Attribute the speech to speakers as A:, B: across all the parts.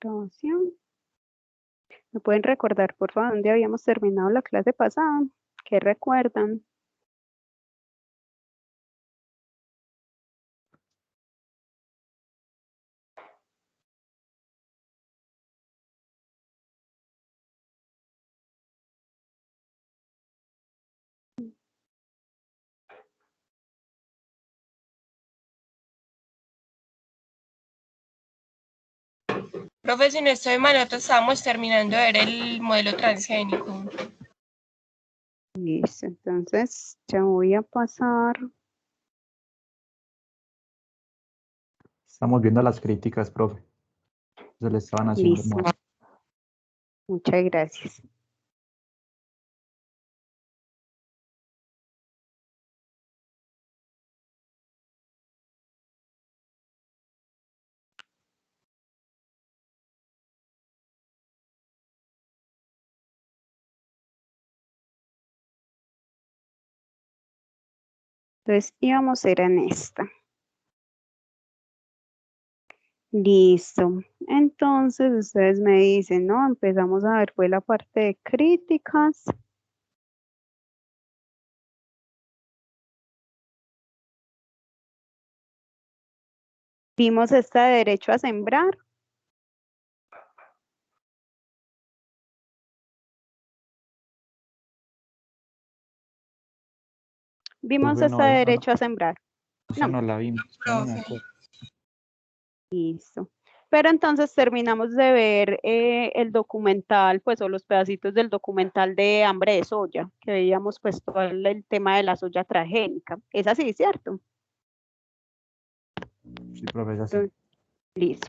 A: Grabación. ¿Me pueden recordar, por favor, dónde habíamos terminado la clase pasada? ¿Qué recuerdan?
B: Profe, si no estoy mal, nosotros estábamos terminando de ver el modelo transgénico.
A: Listo, entonces ya voy a pasar.
C: Estamos viendo las críticas, profe. Se le estaban haciendo
A: Listo.
C: mal.
A: Muchas gracias. Entonces íbamos a ir en esta. Listo. Entonces ustedes me dicen, ¿no? Empezamos a ver, fue la parte de críticas. Vimos esta de derecho a sembrar. Vimos
C: Profe,
A: esta
C: no,
A: de
C: esa
A: derecho a sembrar.
C: esa
A: No.
C: no la vimos. Yo no me
B: Profe.
C: acuerdo.
A: Listo. Pero entonces terminamos de ver el documental, pues, o los pedacitos del documental de Hambre de Soya, que veíamos pues todo el tema de la soya transgénica. Es así, ¿cierto?
C: Sí, profe, esa sí.
A: Entonces, listo.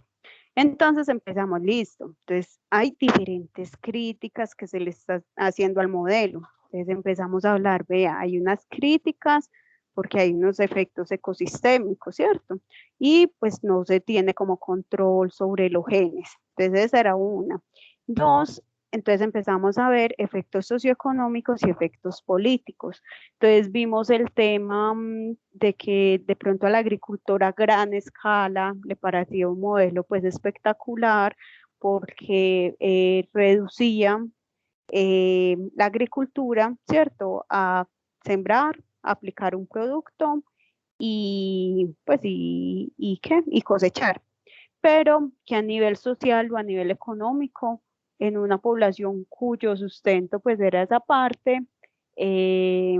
A: Entonces empezamos, listo. Entonces hay diferentes críticas que se le está haciendo al modelo. Entonces empezamos a hablar, vea, hay unas críticas porque hay unos efectos ecosistémicos, ¿cierto? Y pues no se tiene como control sobre los genes. Entonces esa era una. Dos, entonces empezamos a ver efectos socioeconómicos y efectos políticos. Entonces vimos el tema de que de pronto a la agricultora a gran escala le parecía un modelo pues espectacular porque reducía la agricultura, ¿cierto? A sembrar, a aplicar un producto y pues y cosechar, pero que a nivel social o a nivel económico, en una población cuyo sustento pues era esa parte, eh,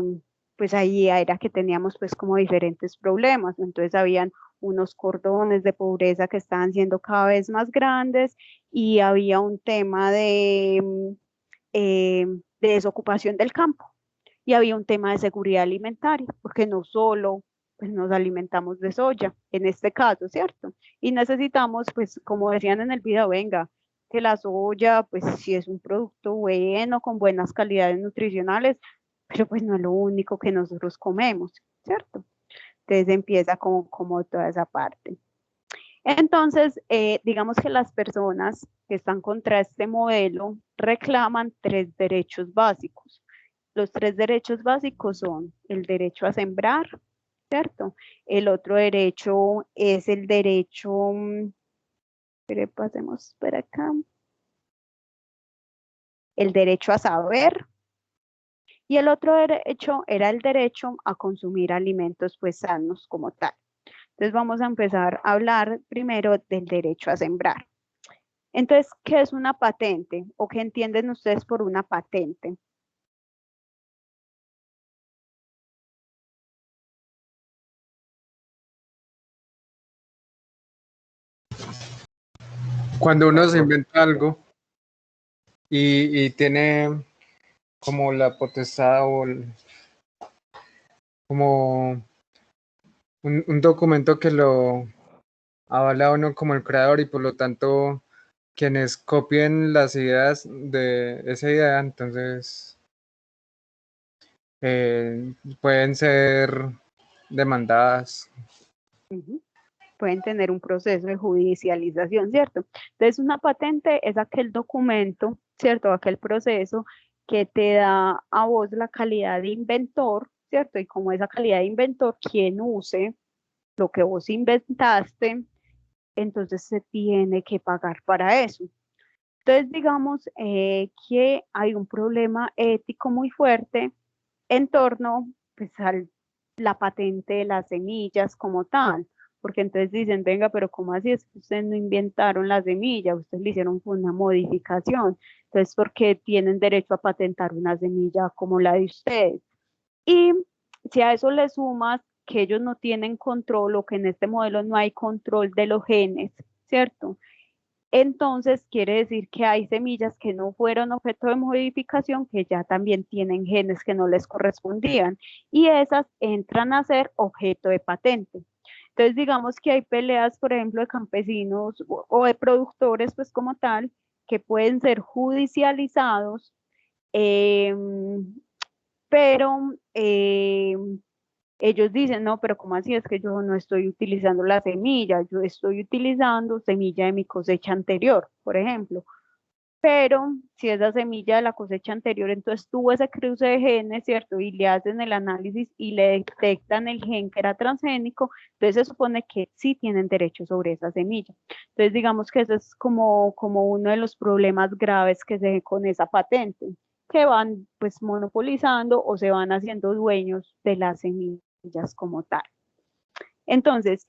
A: pues ahí era que teníamos pues como diferentes problemas. Entonces habían unos cordones de pobreza que estaban siendo cada vez más grandes y había un tema de desocupación del campo y había un tema de seguridad alimentaria, porque no solo pues, nos alimentamos de soya, en este caso, ¿cierto? Y necesitamos, pues, como decían en el video, venga, que la soya, pues, sí es un producto bueno, con buenas calidades nutricionales, pero pues no es lo único que nosotros comemos, ¿cierto? Entonces empieza como toda esa parte. Entonces, digamos que las personas que están contra este modelo reclaman tres derechos básicos. Los tres derechos básicos son el derecho a sembrar, ¿cierto? El otro derecho es el derecho, pero pasemos por acá, el derecho a saber, y el otro derecho era el derecho a consumir alimentos pues sanos como tal. Entonces vamos a empezar a hablar primero del derecho a sembrar. Entonces, ¿qué es una patente? ¿O qué entienden ustedes por una patente?
D: Cuando uno se inventa algo y tiene como la potestad o como un documento que lo avala a uno como el creador y por lo tanto quienes copien las ideas de esa idea, entonces pueden ser demandadas.
A: Pueden tener un proceso de judicialización, ¿cierto? Entonces, una patente es aquel documento, ¿cierto? Aquel proceso que te da a vos la calidad de inventor, ¿cierto? Y como esa calidad de inventor, quien use lo que vos inventaste, entonces se tiene que pagar para eso. Entonces, digamos que hay un problema ético muy fuerte en torno pues, a la patente de las semillas como tal, porque entonces dicen, venga, pero ¿cómo así? Es que ustedes no inventaron la semilla, ustedes le hicieron una modificación, entonces, ¿por qué tienen derecho a patentar una semilla como la de ustedes? Y si a eso le sumas que ellos no tienen control o que en este modelo no hay control de los genes, ¿cierto? Entonces quiere decir que hay semillas que no fueron objeto de modificación, que ya también tienen genes que no les correspondían y esas entran a ser objeto de patente. Entonces digamos que hay peleas, por ejemplo, de campesinos o de productores, pues como tal, que pueden ser judicializados, eh, pero ellos dicen, no, pero ¿cómo así? Es que yo no estoy utilizando la semilla, yo estoy utilizando semilla de mi cosecha anterior, por ejemplo. Pero si esa semilla de la cosecha anterior, entonces tuvo ese cruce de genes, ¿cierto? Y le hacen el análisis y le detectan el gen que era transgénico, entonces se supone que sí tienen derecho sobre esa semilla. Entonces digamos que eso es como uno de los problemas graves que se ve con esa patente, que van pues monopolizando o se van haciendo dueños de las semillas como tal. Entonces,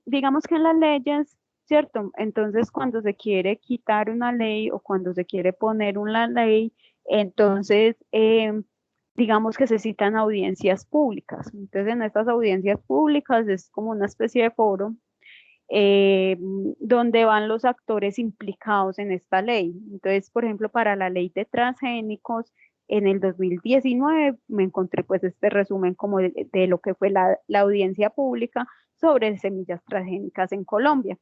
A: digamos que en las leyes, ¿cierto? Entonces, cuando se quiere quitar una ley o cuando se quiere poner una ley, entonces, digamos que se citan audiencias públicas. Entonces, en estas audiencias públicas es como una especie de foro donde van los actores implicados en esta ley. Entonces, por ejemplo, para la ley de transgénicos, en el 2019 me encontré pues este resumen como de lo que fue la audiencia pública sobre semillas transgénicas en Colombia.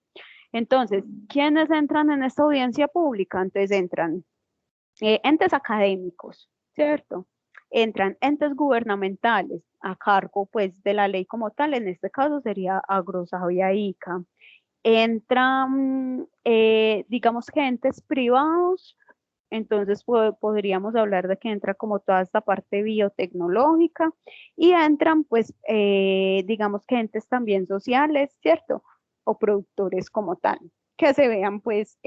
A: Entonces, ¿quiénes entran en esta audiencia pública? Entonces entran entes académicos, ¿cierto? Entran entes gubernamentales a cargo pues de la ley como tal, en este caso sería Agrosavia ICA. Entran, digamos que entes privados, entonces podríamos hablar de que entra como toda esta parte biotecnológica y entran pues digamos que entes también sociales, ¿cierto? O productores como tal, que se vean pues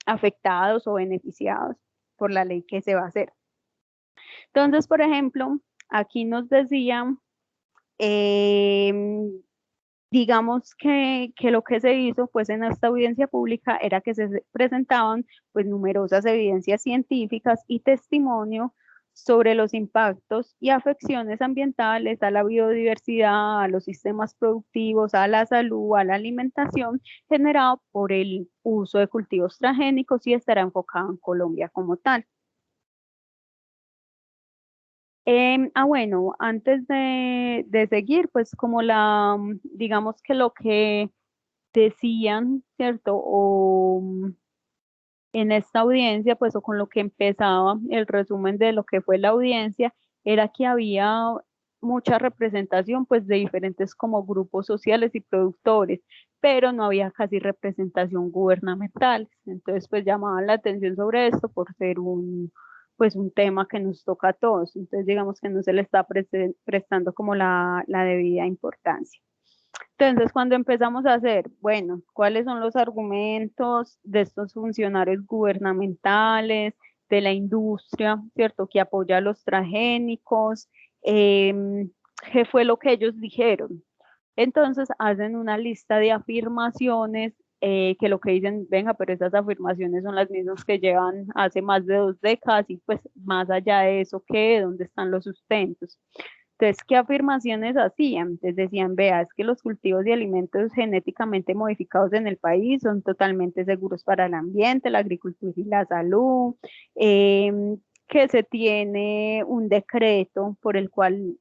A: afectados o beneficiados por la ley que se va a hacer. Entonces, por ejemplo, aquí nos decían, digamos que lo que se hizo pues en esta audiencia pública era que se presentaban pues numerosas evidencias científicas y testimonio sobre los impactos y afecciones ambientales a la biodiversidad, a los sistemas productivos, a la salud, a la alimentación generado por el uso de cultivos transgénicos y estará enfocado en Colombia como tal. Bueno, antes de seguir, pues como digamos que lo que decían, ¿cierto? O en esta audiencia, pues o con lo que empezaba el resumen de lo que fue la audiencia, era que había mucha representación pues de diferentes como grupos sociales y productores, pero no había casi representación gubernamental. Entonces pues llamaban la atención sobre esto por ser pues un tema que nos toca a todos. Entonces digamos que no se le está prestando como la debida importancia. Entonces, cuando empezamos a hacer, bueno, ¿cuáles son los argumentos de estos funcionarios gubernamentales, de la industria, ¿cierto? Que apoya a los transgénicos, ¿qué fue lo que ellos dijeron? Entonces, hacen una lista de afirmaciones que lo que dicen, venga, pero esas afirmaciones son las mismas que llevan hace más de 2 décadas y pues más allá de eso, ¿qué? ¿Dónde están los sustentos? Entonces, ¿qué afirmaciones hacían? Entonces decían, vea, es que los cultivos de alimentos genéticamente modificados en el país son totalmente seguros para el ambiente, la agricultura y la salud, que se tiene un decreto por el cual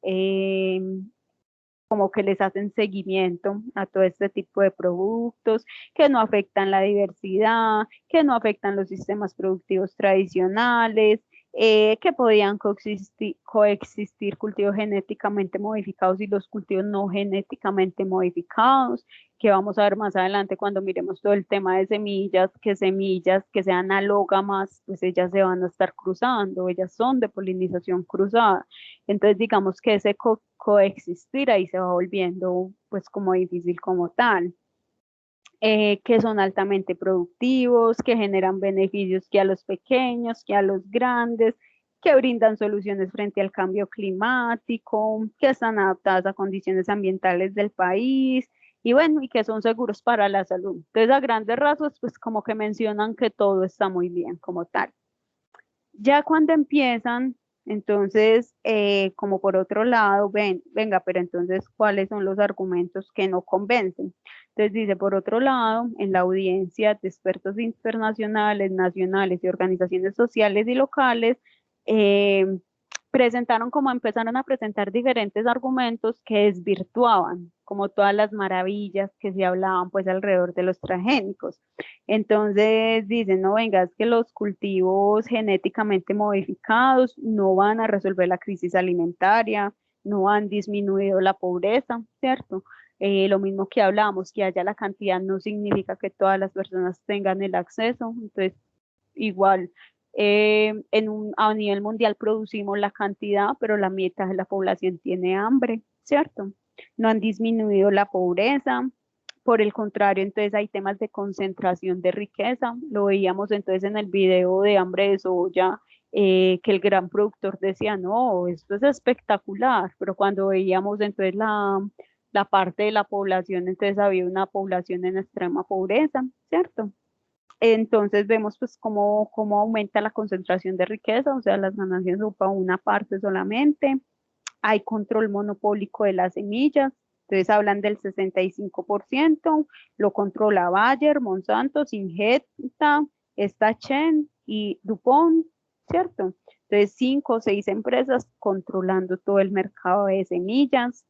A: como que les hacen seguimiento a todo este tipo de productos, que no afectan la diversidad, que no afectan los sistemas productivos tradicionales, que podían coexistir cultivos genéticamente modificados y los cultivos no genéticamente modificados, que vamos a ver más adelante cuando miremos todo el tema de semillas que sean análogas, pues ellas se van a estar cruzando, ellas son de polinización cruzada. Entonces digamos que ese coexistir ahí se va volviendo pues como difícil como tal. que son altamente productivos, que generan beneficios que a los pequeños, que a los grandes, que brindan soluciones frente al cambio climático, que están adaptadas a condiciones ambientales del país y bueno, y que son seguros para la salud. Entonces, a grandes rasgos, pues como que mencionan que todo está muy bien como tal. Ya cuando empiezan, entonces, como por otro lado, venga, pero entonces, ¿cuáles son los argumentos que no convencen? Entonces dice, por otro lado, en la audiencia de expertos internacionales, nacionales y organizaciones sociales y locales, eh, empezaron a presentar diferentes argumentos que desvirtuaban como todas las maravillas que se hablaban pues alrededor de los transgénicos. Entonces dicen, no, venga, es que los cultivos genéticamente modificados no van a resolver la crisis alimentaria, no han disminuido la pobreza, ¿cierto? Lo mismo que hablábamos, que haya la cantidad no significa que todas las personas tengan el acceso, entonces igual a nivel mundial producimos la cantidad, pero la mitad de la población tiene hambre, ¿cierto? No han disminuido la pobreza, por el contrario, entonces hay temas de concentración de riqueza. Lo veíamos entonces en el video de hambre de soya, que el gran productor decía, no, esto es espectacular, pero cuando veíamos entonces la parte de la población, entonces había una población en extrema pobreza, ¿cierto? Entonces vemos pues cómo aumenta la concentración de riqueza, o sea, las ganancias son para una parte solamente. Hay control monopólico de las semillas, entonces hablan del 65%, lo controla Bayer, Monsanto, Syngenta, Chen y DuPont, ¿cierto? Entonces 5 o 6 empresas controlando todo el mercado de semillas.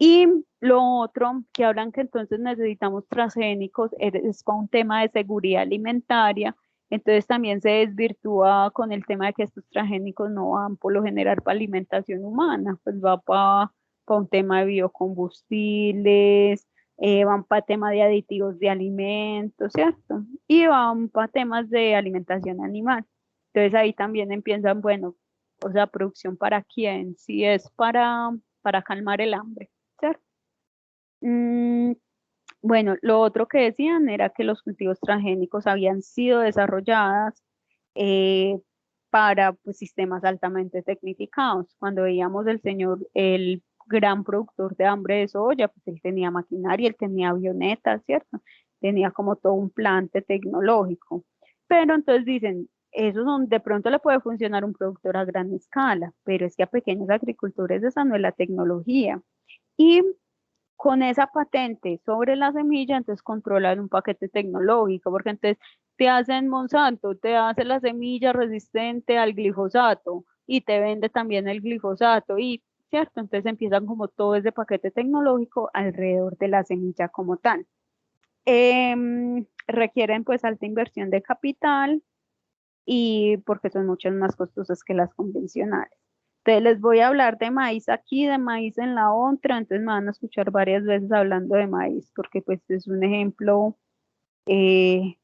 A: Y lo otro, que hablan que entonces necesitamos transgénicos, es con un tema de seguridad alimentaria, entonces también se desvirtúa con el tema de que estos transgénicos no van por lo general para alimentación humana, pues va para un tema de biocombustibles, van para tema de aditivos de alimentos, ¿cierto? Y van para temas de alimentación animal. Entonces ahí también empiezan, bueno, o sea, producción para quién, si es para calmar el hambre. ¿Cierto? Bueno, lo otro que decían era que los cultivos transgénicos habían sido desarrolladas eh, para pues, sistemas altamente tecnificados. Cuando veíamos el gran productor de hambre de soya, pues él tenía maquinaria, él tenía avionetas, ¿cierto? Tenía como todo un plante tecnológico. Pero entonces dicen, de pronto le puede funcionar un productor a gran escala, pero es que a pequeños agricultores esa no es la tecnología. Y con esa patente sobre la semilla, entonces controlan un paquete tecnológico, porque entonces te hacen Monsanto, te hace la semilla resistente al glifosato y te vende también el glifosato y, ¿cierto? Entonces empiezan como todo ese paquete tecnológico alrededor de la semilla como tal. Requieren pues alta inversión de capital y porque son mucho más costosas que las convencionales. Entonces les voy a hablar de maíz aquí, de maíz en la otra, entonces me van a escuchar varias veces hablando de maíz, porque pues es un ejemplo eh,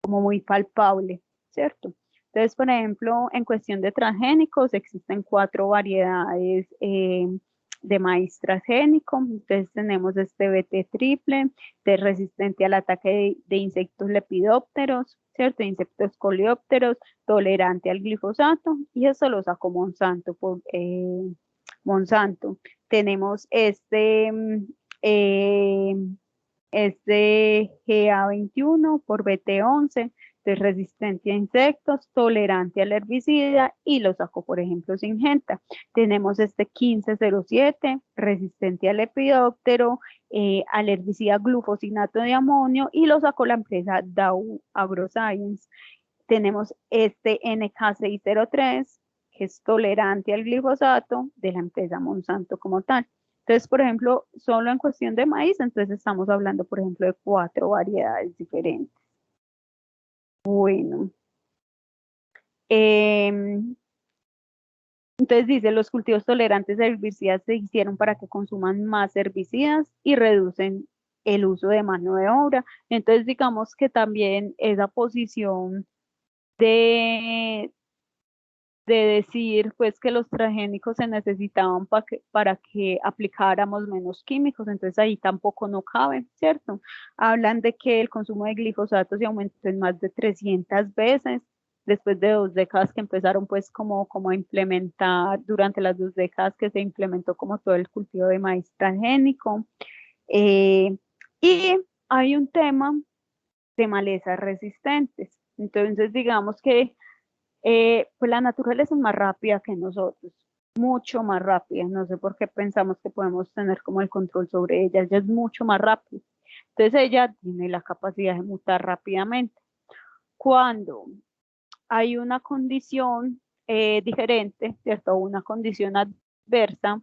A: como muy palpable, ¿cierto? Entonces, por ejemplo, en cuestión de transgénicos, existen 4 variedades de maíz transgénico. Entonces, tenemos este BT triple, de resistente al ataque de insectos lepidópteros, ¿cierto? Insectos coleópteros, tolerante al glifosato, y eso lo sacó Monsanto Monsanto. Tenemos eh, GA21 por BT11, de resistencia a insectos, tolerante al herbicida y lo sacó, por ejemplo, Syngenta. Tenemos este 1507, resistente al lepidóptero, al herbicida glufosinato de amonio y lo sacó la empresa Dow AgroScience. Tenemos este NK603, que es tolerante al glifosato de la empresa Monsanto como tal. Entonces, por ejemplo, solo en cuestión de maíz, entonces estamos hablando, por ejemplo, de 4 variedades diferentes. Bueno, entonces dice, los cultivos tolerantes a herbicidas se hicieron para que consuman más herbicidas y reducen el uso de mano de obra. Entonces, digamos que también esa posición de decir pues que los transgénicos se necesitaban para que aplicáramos menos químicos, entonces ahí tampoco no cabe, ¿cierto? Hablan de que el consumo de glifosato se aumentó en más de 300 veces después de 2 décadas que empezaron pues como a implementar, durante las 2 décadas que se implementó como todo el cultivo de maíz transgénico. Y hay un tema de malezas resistentes. Entonces, digamos que pues la naturaleza es más rápida que nosotros, mucho más rápida. No sé por qué pensamos que podemos tener como el control sobre ella, ella es mucho más rápida. Entonces, ella tiene la capacidad de mutar rápidamente. Cuando hay una condición diferente, ¿cierto? Una condición adversa,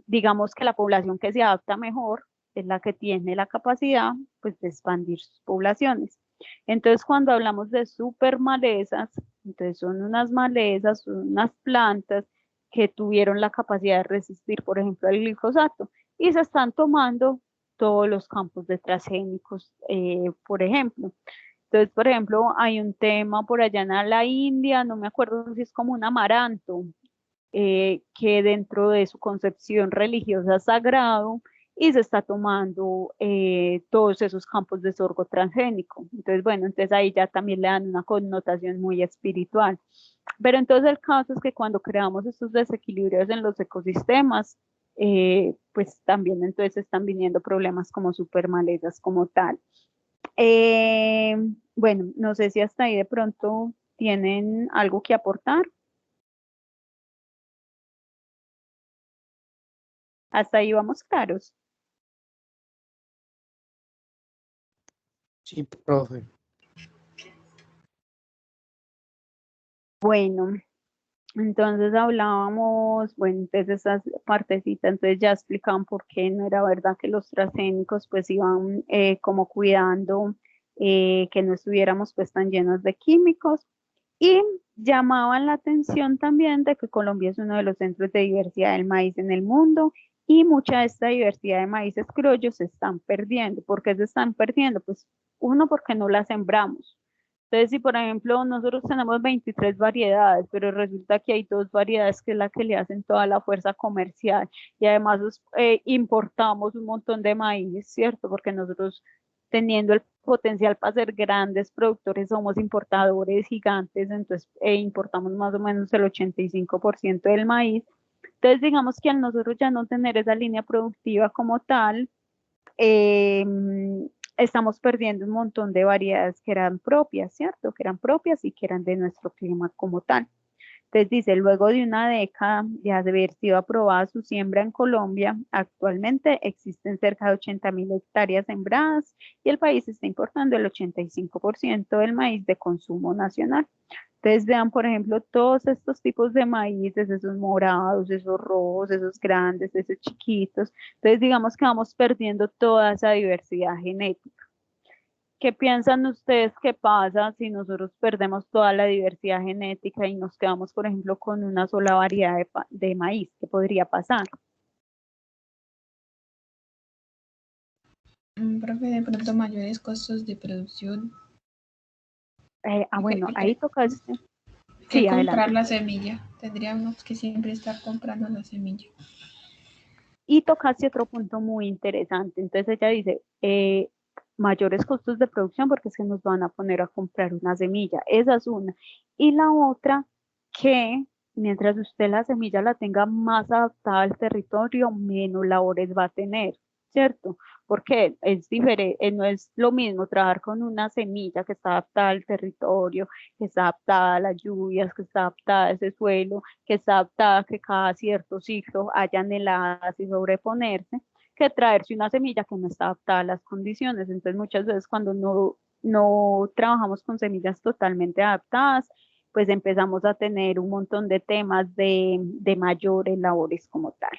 A: digamos que la población que se adapta mejor es la que tiene la capacidad pues, de expandir sus poblaciones. Entonces, cuando hablamos de super malezas, entonces son unas malezas, son unas plantas que tuvieron la capacidad de resistir, por ejemplo, el glifosato, y se están tomando todos los campos de transgénicos, por ejemplo. Entonces, por ejemplo, hay un tema por allá en la India, no me acuerdo si es como un amaranto, que dentro de su concepción religiosa es sagrado y se está tomando todos esos campos de sorgo transgénico. Entonces, bueno, entonces ahí ya también le dan una connotación muy espiritual. Pero entonces el caso es que cuando creamos estos desequilibrios en los ecosistemas, pues también entonces están viniendo problemas como supermalezas como tal. Eh, bueno, no sé si hasta ahí de pronto tienen algo que aportar. Hasta ahí vamos claros.
E: Sí, profe.
A: Bueno, entonces hablábamos, bueno, entonces esas partecitas, entonces ya explicaban por qué no era verdad que los transgénicos pues iban como cuidando que no estuviéramos pues tan llenos de químicos y llamaban la atención también de que Colombia es uno de los centros de diversidad del maíz en el mundo y mucha de esta diversidad de maíces criollos se están perdiendo. ¿Por qué se están perdiendo? Pues uno, porque no la sembramos. Entonces, si por ejemplo nosotros tenemos 23 variedades, pero resulta que hay 2 variedades que es la que le hacen toda la fuerza comercial y además importamos un montón de maíz, ¿cierto? Porque nosotros teniendo el potencial para ser grandes productores somos importadores gigantes, entonces importamos más o menos el 85% del maíz. Entonces, digamos que al nosotros ya no tener esa línea productiva como tal, eh, estamos perdiendo un montón de variedades que eran propias, ¿cierto? Que eran propias y que eran de nuestro clima como tal. Entonces dice, luego de una década de haber sido aprobada su siembra en Colombia, actualmente existen cerca de 80.000 hectáreas sembradas y el país está importando el 85% del maíz de consumo nacional. Entonces vean, por ejemplo, todos estos tipos de maíces, esos morados, esos rojos, esos grandes, esos chiquitos. Entonces digamos que vamos perdiendo toda esa diversidad genética. ¿Qué piensan ustedes que pasa si nosotros perdemos toda la diversidad genética y nos quedamos, por ejemplo, con una sola variedad de maíz? ¿Qué podría pasar?
F: Profe, de pronto mayores costos de producción.
A: Bueno, ahí toca
F: que
A: sí,
F: comprar
A: adelante.
F: la semilla. Tendríamos que siempre estar comprando la semilla.
A: Y tocaste otro punto muy interesante. Entonces ella dice, mayores costos de producción porque se nos van a poner a comprar una semilla. Esa es una. Y la otra, que mientras usted la semilla la tenga más adaptada al territorio, menos labores va a tener, ¿cierto? Porque es diferente, no es lo mismo trabajar con una semilla que está adaptada al territorio, que está adaptada a las lluvias, que está adaptada a ese suelo, que está adaptada a que cada cierto ciclo hayan heladas y sobreponerse, que traerse una semilla que no está adaptada a las condiciones. Entonces, muchas veces cuando no trabajamos con semillas totalmente adaptadas, pues empezamos a tener un montón de temas de mayores labores como tal.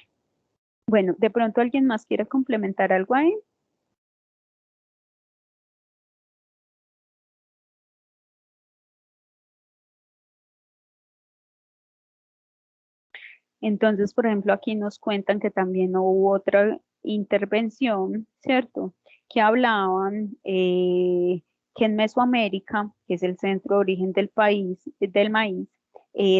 A: Bueno, de pronto alguien más quiere complementar algo ahí. Entonces, por ejemplo, aquí nos cuentan que también hubo otra intervención, ¿cierto? Que hablaban que en Mesoamérica, que es el centro de origen del país, del maíz,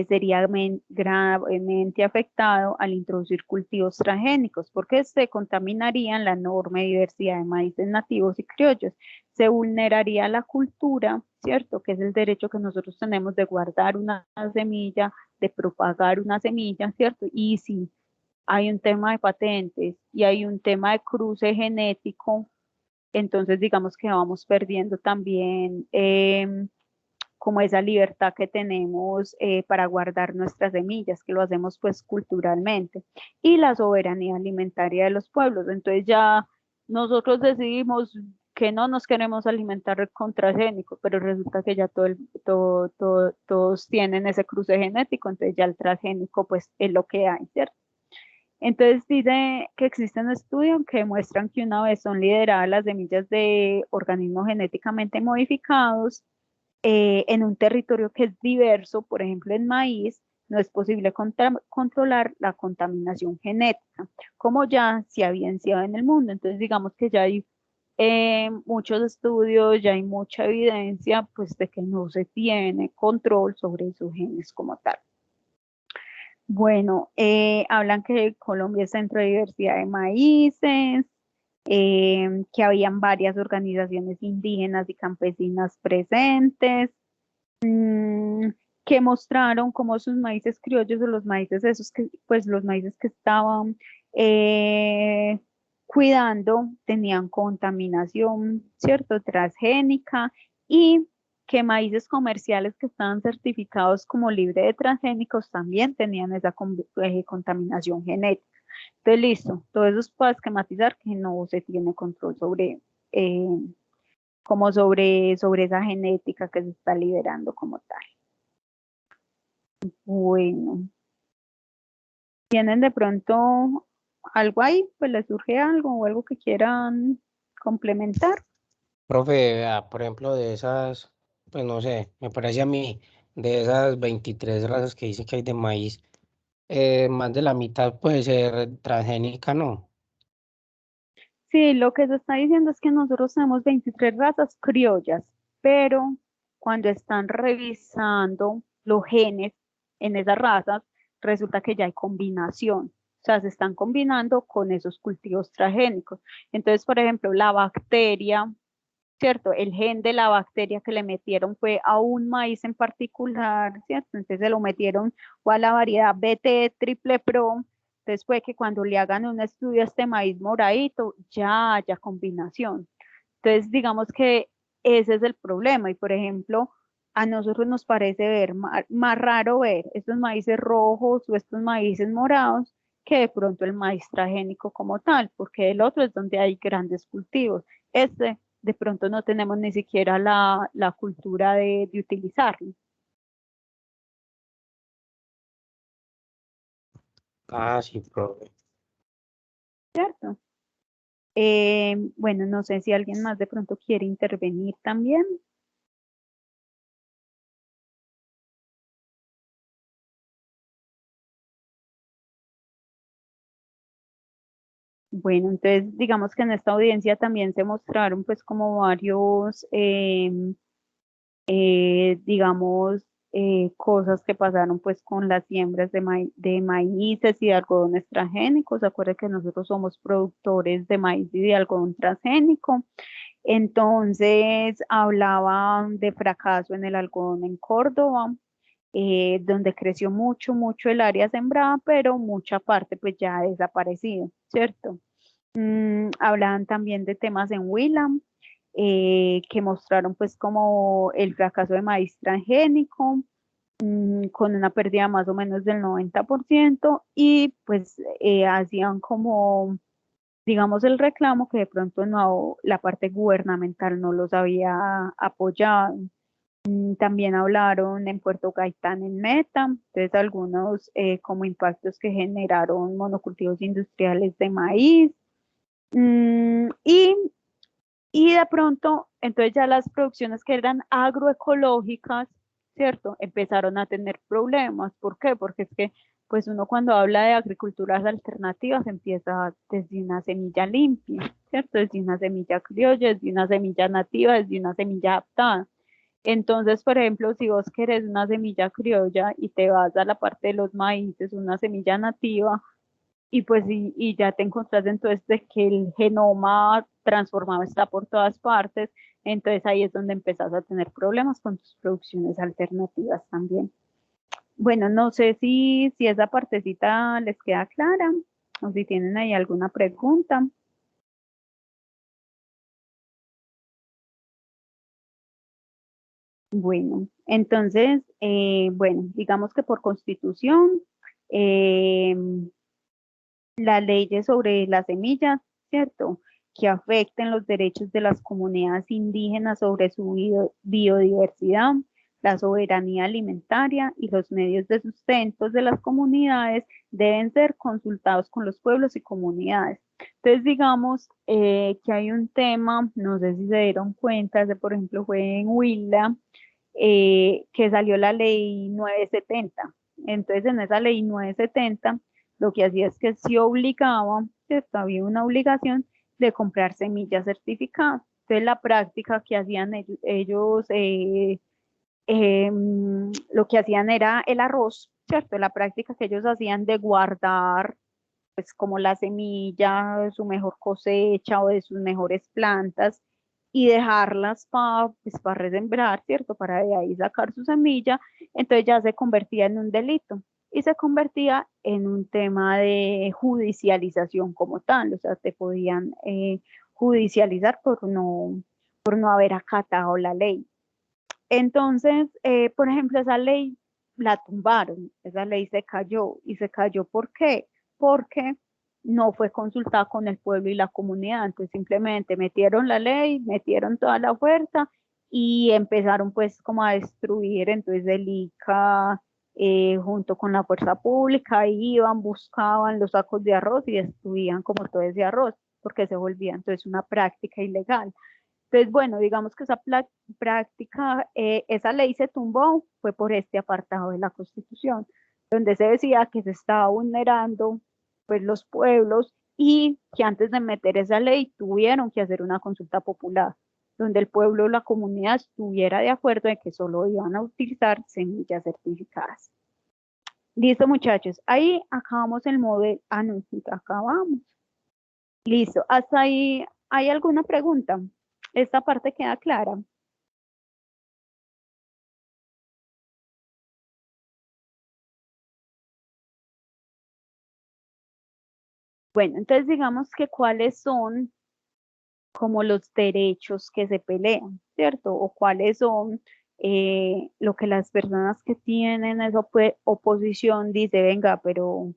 A: sería gravemente afectado al introducir cultivos transgénicos, porque se contaminarían la enorme diversidad de maíces nativos y criollos. Se vulneraría la cultura, ¿cierto? Que es el derecho que nosotros tenemos de guardar una semilla, de propagar una semilla, ¿cierto? Y si hay un tema de patentes y hay un tema de cruce genético, entonces digamos que vamos perdiendo también como esa libertad que tenemos para guardar nuestras semillas, que lo hacemos pues culturalmente, y la soberanía alimentaria de los pueblos. Entonces ya nosotros decidimos que no nos queremos alimentar con transgénico, pero resulta que ya todos tienen ese cruce genético, entonces ya el transgénico pues es lo que hay, ¿cierto? Entonces dice que existen estudios que muestran que una vez son lideradas las semillas de organismos genéticamente modificados, en un territorio que es diverso, por ejemplo en maíz, no es posible controlar la contaminación genética, como ya se ha evidenciado en el mundo. Entonces digamos que ya hay muchos estudios, ya hay mucha evidencia pues de que no se tiene control sobre esos genes como tal. Bueno, hablan que Colombia es centro de diversidad de maíces, que habían varias organizaciones indígenas y campesinas presentes, que mostraron cómo sus maíces criollos o los maíces esos que, pues los maíces que estaban cuidando tenían contaminación, ¿cierto? Transgénica, y que maíces comerciales que estaban certificados como libre de transgénicos también tenían esa contaminación genética. Entonces, listo, todo eso es para esquematizar que no se tiene control sobre, como sobre esa genética que se está liberando como tal. Bueno, ¿tienen de pronto algo ahí? Pues les surge algo o algo que quieran complementar.
E: Profe, vea, por ejemplo, de esas, pues no sé, me parece a mí, de esas 23 razas que dicen que hay de maíz, más de la mitad puede ser transgénica, ¿no?
A: Sí, lo que se está diciendo es que nosotros tenemos 23 razas criollas, pero cuando están revisando los genes en esas razas, resulta que ya hay combinación. O sea, se están combinando con esos cultivos transgénicos. Entonces, por ejemplo, la bacteria, ¿cierto? El gen de la bacteria que le metieron fue a un maíz en particular, ¿cierto? Entonces se lo metieron o a la variedad BT triple pro. Entonces puede que cuando le hagan un estudio a este maíz moradito, ya haya combinación. Entonces digamos que ese es el problema. Y por ejemplo, a nosotros nos parece ver más raro ver estos maíces rojos o estos maíces morados que de pronto el maíz transgénico como tal, porque el otro es donde hay grandes cultivos. Este de pronto no tenemos ni siquiera la cultura de utilizarlo,
E: Ah, sí, profe.
A: ¿cierto? Bueno, no sé si alguien más de pronto quiere intervenir también. Bueno, entonces digamos que en esta audiencia también se mostraron pues como varios, digamos, cosas que pasaron pues con las siembras de maíces y de algodones transgénicos. Acuérdense que nosotros somos productores de maíz y de algodón transgénico. Entonces hablaban de fracaso en el algodón en Córdoba, donde creció mucho, mucho el área sembrada, pero mucha parte pues ya ha desaparecido, ¿cierto? Hablaban también de temas en Huila, que mostraron pues como el fracaso de maíz transgénico, con una pérdida más o menos del 90%, y pues hacían como, digamos, el reclamo que de pronto no, la parte gubernamental no los había apoyado. También hablaron en Puerto Gaitán, en Meta, entonces algunos como impactos que generaron monocultivos industriales de maíz. Mm, y, y de pronto, entonces ya las producciones que eran agroecológicas, ¿cierto? Empezaron a tener problemas. ¿Por qué? Porque es que, pues uno cuando habla de agriculturas alternativas empieza desde una semilla limpia, ¿cierto? Desde una semilla criolla, desde una semilla nativa, desde una semilla adaptada. Entonces, por ejemplo, si vos querés una semilla criolla y te vas a la parte de los maíces, una semilla nativa, y pues y ya te encontrás entonces de que el genoma transformado está por todas partes, entonces ahí es donde empezás a tener problemas con tus producciones alternativas también. Bueno, no sé si esa partecita les queda clara o si tienen ahí alguna pregunta. Bueno, entonces, bueno, digamos que por constitución, eh, las leyes sobre las semillas, ¿cierto? Que afecten los derechos de las comunidades indígenas sobre su biodiversidad, la soberanía alimentaria y los medios de sustento de las comunidades deben ser consultados con los pueblos y comunidades. Entonces, digamos que hay un tema, no sé si se dieron cuenta, por ejemplo, fue en Huila, que salió la ley 970. Entonces, en esa ley 970, lo que hacía es que se obligaba, ¿cierto? Había una obligación de comprar semillas certificadas. Entonces, la práctica que hacían ellos lo que hacían era el arroz, ¿cierto? La práctica que ellos hacían de guardar, pues como la semilla de su mejor cosecha o de sus mejores plantas y dejarlas para pues, resembrar, ¿cierto? Para de ahí sacar su semilla, entonces ya se convertía en un delito y se convertía en un tema de judicialización como tal, o sea, te podían judicializar por no haber acatado la ley. Entonces, por ejemplo, esa ley la tumbaron, esa ley se cayó. ¿Y se cayó por qué? Porque no fue consultada con el pueblo y la comunidad. Entonces, simplemente metieron la ley, metieron toda la oferta y empezaron pues como a destruir. Entonces, el ICA junto con la fuerza pública iban, buscaban los sacos de arroz y destruían como todo ese arroz porque se volvía entonces una práctica ilegal. Entonces, bueno, digamos que esa práctica, esa ley se tumbó, fue por este apartado de la Constitución, donde se decía que se estaba vulnerando pues los pueblos y que antes de meter esa ley tuvieron que hacer una consulta popular, donde el pueblo o la comunidad estuviera de acuerdo en que solo iban a utilizar semillas certificadas. Listo, muchachos, ahí acabamos el modelo. Ah, no, acabamos. Listo, hasta ahí, ¿hay alguna pregunta? Esta parte queda clara. Bueno, entonces digamos que cuáles son como los derechos que se pelean, ¿cierto? O cuáles son lo que las personas que tienen esa oposición dice, venga, pero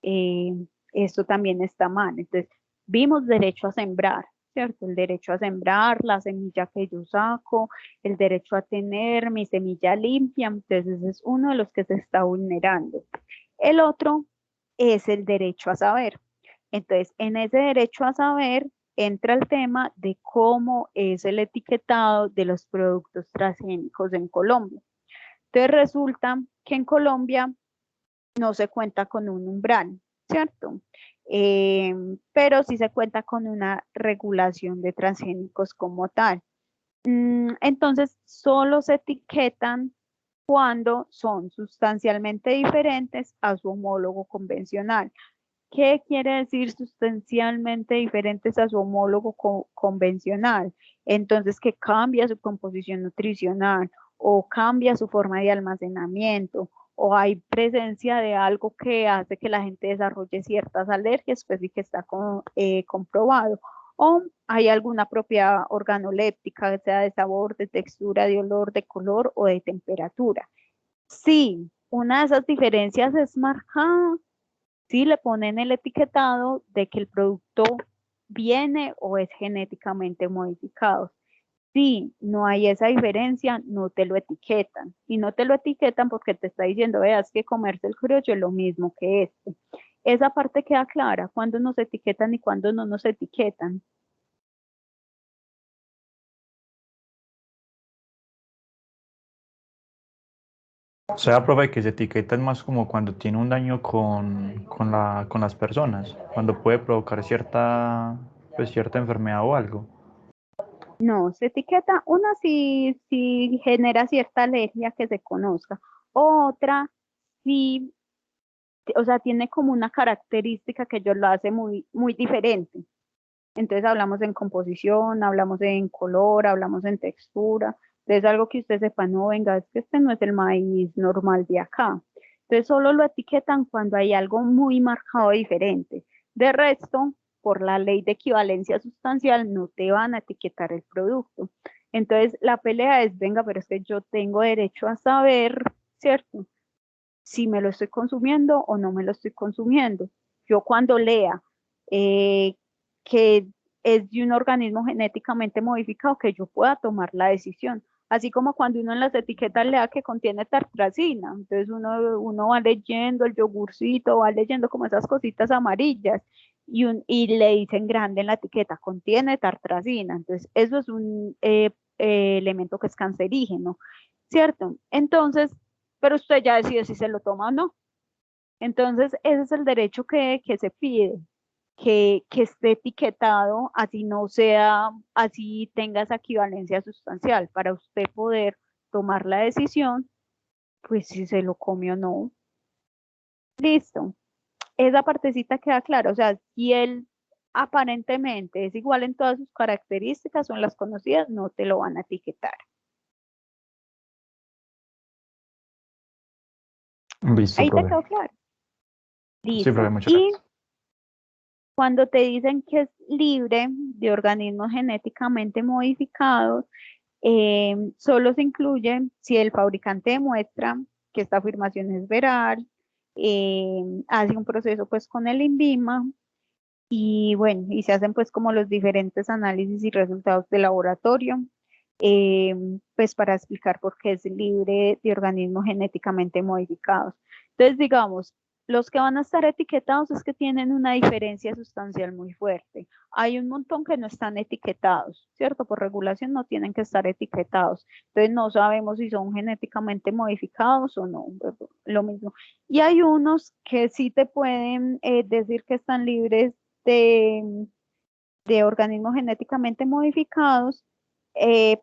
A: eh, esto también está mal. Entonces, vimos derecho a sembrar, ¿cierto? El derecho a sembrar, la semilla que yo saco, el derecho a tener mi semilla limpia, entonces ese es uno de los que se está vulnerando. El otro es el derecho a saber. Entonces, en ese derecho a saber entra el tema de cómo es el etiquetado de los productos transgénicos en Colombia. Entonces, resulta que en Colombia no se cuenta con un umbral, ¿cierto? Pero sí se cuenta con una regulación de transgénicos como tal. Entonces, solo se etiquetan cuando son sustancialmente diferentes a su homólogo convencional. ¿Qué quiere decir sustancialmente diferentes a su homólogo convencional? Entonces, que cambia su composición nutricional o cambia su forma de almacenamiento o hay presencia de algo que hace que la gente desarrolle ciertas alergias, pues sí que está comprobado. O hay alguna propiedad organoléptica, sea de sabor, de textura, de olor, de color o de temperatura. Sí, una de esas diferencias es marcada si le ponen el etiquetado de que el producto viene o es genéticamente modificado. Si no hay esa diferencia, no te lo etiquetan. Y no te lo etiquetan porque te está diciendo, veas que comerse el criollo es lo mismo que este. Esa parte queda clara, cuando nos etiquetan y cuando no nos etiquetan.
C: O sea, profe, que se etiqueta es más como cuando tiene un daño con las personas, cuando puede provocar cierta, pues, cierta enfermedad o algo.
A: No, se etiqueta, una si genera cierta alergia que se conozca, otra si, o sea, tiene como una característica que yo lo hace muy diferente. Entonces hablamos en composición, hablamos en color, hablamos en textura. Entonces algo que usted sepa, no, venga, es que este no es el maíz normal de acá. Entonces solo lo etiquetan cuando hay algo muy marcado diferente. De resto, por la ley de equivalencia sustancial, no te van a etiquetar el producto. Entonces la pelea es, venga, pero es que yo tengo derecho a saber, ¿cierto? Si me lo estoy consumiendo o no me lo estoy consumiendo. Yo cuando lea eh, que es de un organismo genéticamente modificado, que yo pueda tomar la decisión. Así como cuando uno en las etiquetas lea que contiene tartrazina, entonces uno va leyendo el yogurcito, va leyendo como esas cositas amarillas y le dicen grande en la etiqueta, contiene tartrazina, entonces eso es un elemento que es cancerígeno, ¿cierto? Entonces, pero usted ya decide si se lo toma o no. Entonces, ese es el derecho que se pide, que esté etiquetado, así no sea, así tenga esa equivalencia sustancial, para usted poder tomar la decisión, pues si se lo come o no. Listo. Esa partecita queda clara, o sea, si él aparentemente es igual en todas sus características o en las conocidas, no te lo van a etiquetar.
C: Listo,
A: Ahí te
C: profe.
A: quedó claro.
C: Sí, profe,
A: Listo.
C: muchas
A: Y
C: gracias.
A: cuando te dicen que es libre de organismos genéticamente modificados, solo se incluye si el fabricante demuestra que esta afirmación es veraz, hace un proceso pues con el INVIMA y bueno, y se hacen pues como los diferentes análisis y resultados de laboratorio, pues para explicar por qué es libre de organismos genéticamente modificados. Entonces, digamos, los que van a estar etiquetados es que tienen una diferencia sustancial muy fuerte. Hay un montón que no están etiquetados, ¿cierto? Por regulación no tienen que estar etiquetados. Entonces no sabemos si son genéticamente modificados o no, lo mismo. Y hay unos que sí te pueden decir que están libres de, de organismos genéticamente modificados,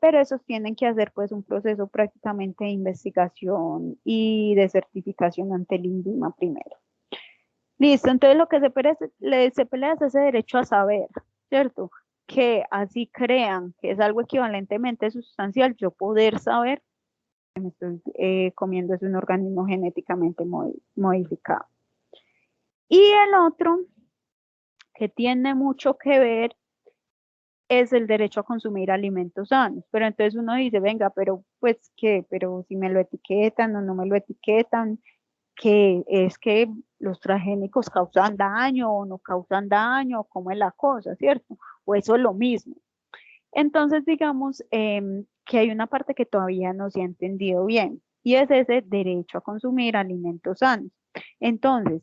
A: pero esos tienen que hacer pues un proceso prácticamente de investigación y de certificación ante el INVIMA primero. Listo, entonces lo que se pelea es ese derecho a saber, ¿cierto? Que así crean que es algo equivalentemente sustancial, yo poder saber que me estoy comiendo es un organismo genéticamente modificado. Y el otro que tiene mucho que ver es el derecho a consumir alimentos sanos. Pero entonces uno dice, venga, pero pues qué, pero si me lo etiquetan o no me lo etiquetan, que es que los transgénicos causan daño o no causan daño, cómo es la cosa, ¿cierto? O eso es lo mismo. Entonces, digamos que hay una parte que todavía no se ha entendido bien y es ese derecho a consumir alimentos sanos. Entonces,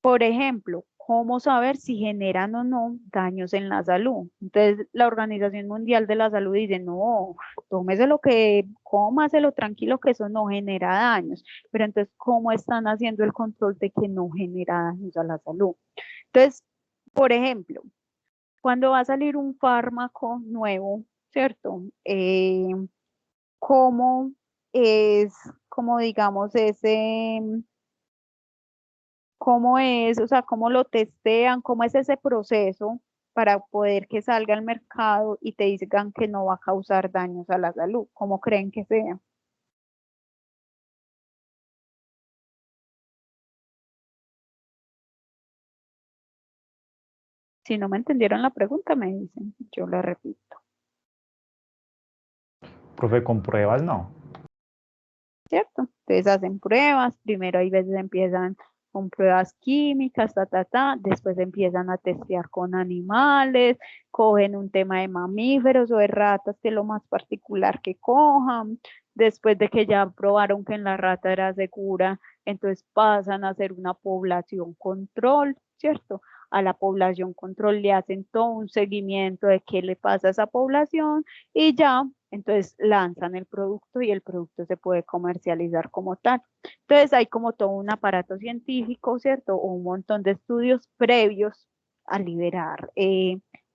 A: por ejemplo, ¿cómo saber si generan o no daños en la salud? Entonces, la Organización Mundial de la Salud dice, no, tómese lo que, cómaselo tranquilo que eso no genera daños. Pero entonces, ¿cómo están haciendo el control de que no genera daños a la salud? Entonces, por ejemplo, cuando va a salir un fármaco nuevo, ¿cierto? ¿Cómo es, como digamos, ese cómo es, o sea, cómo lo testean, cómo es ese proceso para poder que salga al mercado y te digan que no va a causar daños a la salud, cómo creen que sea. Si no me entendieron la pregunta, me dicen, yo la repito,
C: Profe, con pruebas no.
A: ¿cierto? Entonces hacen pruebas, primero hay veces empiezan con pruebas químicas, después empiezan a testear con animales, cogen un tema de mamíferos o de ratas, que es lo más particular que cojan, después de que ya probaron que en la rata era segura, entonces pasan a hacer una población control, ¿cierto? A la población control le hacen todo un seguimiento de qué le pasa a esa población y ya, entonces lanzan el producto y el producto se puede comercializar como tal. Entonces hay como todo un aparato científico, ¿cierto? O un montón de estudios previos a liberar,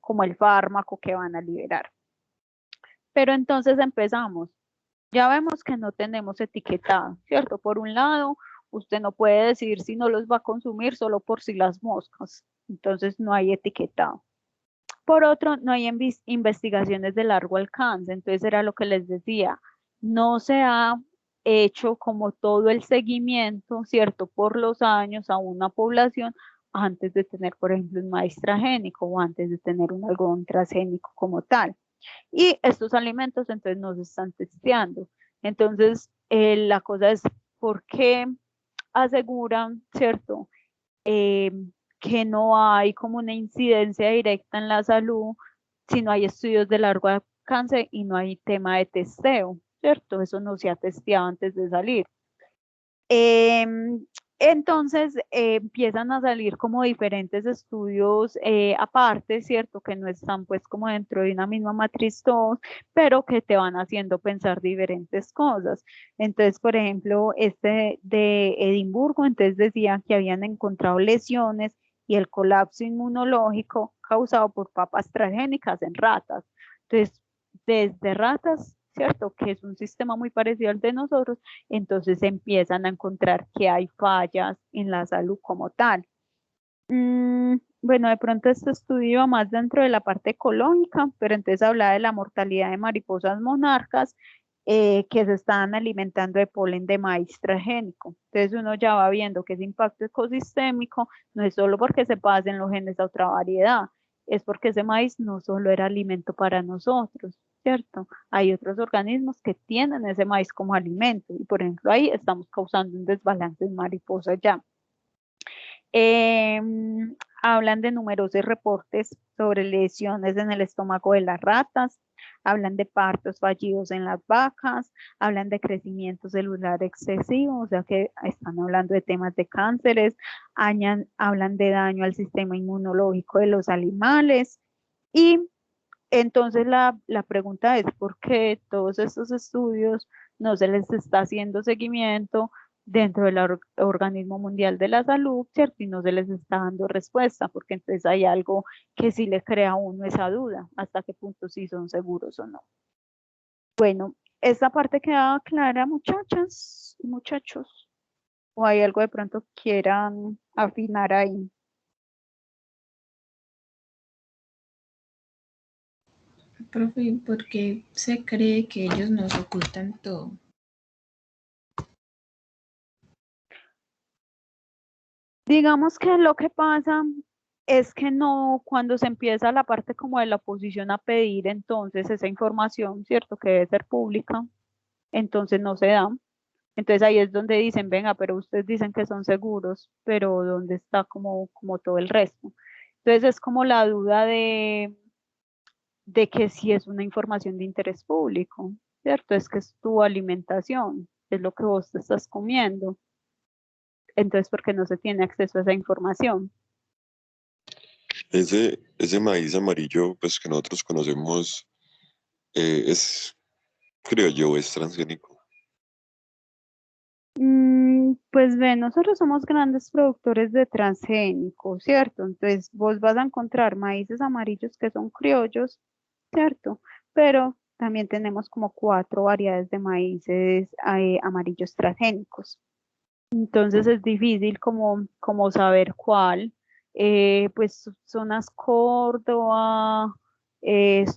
A: como el fármaco que van a liberar. Pero entonces empezamos. Ya vemos que no tenemos etiquetado, ¿cierto? Por un lado, usted no puede decir si no los va a consumir solo por si las moscas. Entonces no hay etiquetado. Por otro, no hay investigaciones de largo alcance. Entonces era lo que les decía. No se ha hecho como todo el seguimiento, ¿cierto? Por los años a una población antes de tener, por ejemplo, un maíz transgénico o antes de tener un algodón transgénico como tal. Y estos alimentos entonces no se están testeando. Entonces, la cosa es, ¿por qué aseguran, cierto, eh, que no hay como una incidencia directa en la salud si no hay estudios de largo alcance y no hay tema de testeo, cierto? Eso no se ha testeado antes de salir. Entonces empiezan a salir como diferentes estudios aparte, ¿cierto? Que no están pues como dentro de una misma matriz todos, pero que te van haciendo pensar diferentes cosas. Entonces, por ejemplo, este de Edimburgo, entonces decían que habían encontrado lesiones y el colapso inmunológico causado por papas transgénicas en ratas. Entonces, desde ratas, ¿cierto? Que es un sistema muy parecido al de nosotros, entonces empiezan a encontrar que hay fallas en la salud como tal. Bueno, de pronto este estudio iba más dentro de la parte ecológica, pero entonces hablaba de la mortalidad de mariposas monarcas que se estaban alimentando de polen de maíz transgénico. Entonces uno ya va viendo que ese impacto ecosistémico no es solo porque se pasen los genes a otra variedad, es porque ese maíz no solo era alimento para nosotros, ¿cierto? Hay otros organismos que tienen ese maíz como alimento y por ejemplo ahí estamos causando un desbalance en mariposas ya. Hablan de numerosos reportes sobre lesiones en el estómago de las ratas, hablan de partos fallidos en las vacas, hablan de crecimiento celular excesivo, o sea que están hablando de temas de cánceres, hablan de daño al sistema inmunológico de los animales y entonces la pregunta es por qué todos estos estudios no se les está haciendo seguimiento dentro del Organismo Mundial de la Salud, ¿cierto? Y no se les está dando respuesta, porque entonces hay algo que sí le crea a uno esa duda, hasta qué punto sí son seguros o no. Bueno, esta parte queda clara, muchachas y muchachos, o hay algo de pronto que quieran afinar ahí.
F: Profe, ¿por qué se cree que ellos nos ocultan todo?
A: Digamos que lo que pasa es que no, cuando se empieza la parte como de la oposición a pedir entonces esa información, ¿cierto? Que debe ser pública, entonces no se da. Entonces ahí es donde dicen, venga, pero ustedes dicen que son seguros, pero ¿dónde está como todo el resto? Entonces es como la duda de que si es una información de interés público, ¿cierto? Es que es tu alimentación, es lo que vos te estás comiendo. Entonces, ¿por qué no se tiene acceso a esa información?
G: Ese maíz amarillo, pues que nosotros conocemos, es, creo yo, es transgénico.
A: Pues ve, nosotros somos grandes productores de transgénicos, ¿cierto? Entonces vos vas a encontrar maíces amarillos que son criollos, ¿cierto? Pero también tenemos como 4 variedades de maíces amarillos transgénicos. Entonces es difícil como saber cuál. Pues zonas Córdoba,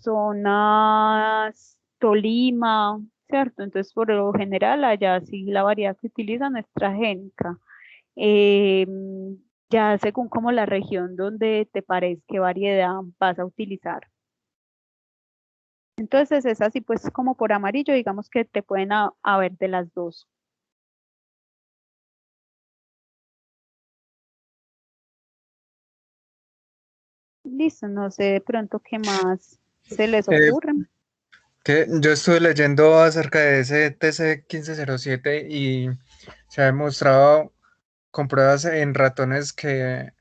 A: zonas Tolima, ¿cierto? Entonces por lo general allá sí la variedad que utilizan es transgénica. Eh, ya según como la región donde te parezca qué variedad vas a utilizar. Entonces es así pues como por amarillo, digamos que te pueden haber de las dos. Listo, no sé de pronto qué más se les
D: Eh,
A: ocurre.
D: que yo estuve leyendo acerca de ese TC 1507 y se ha demostrado con pruebas en ratones que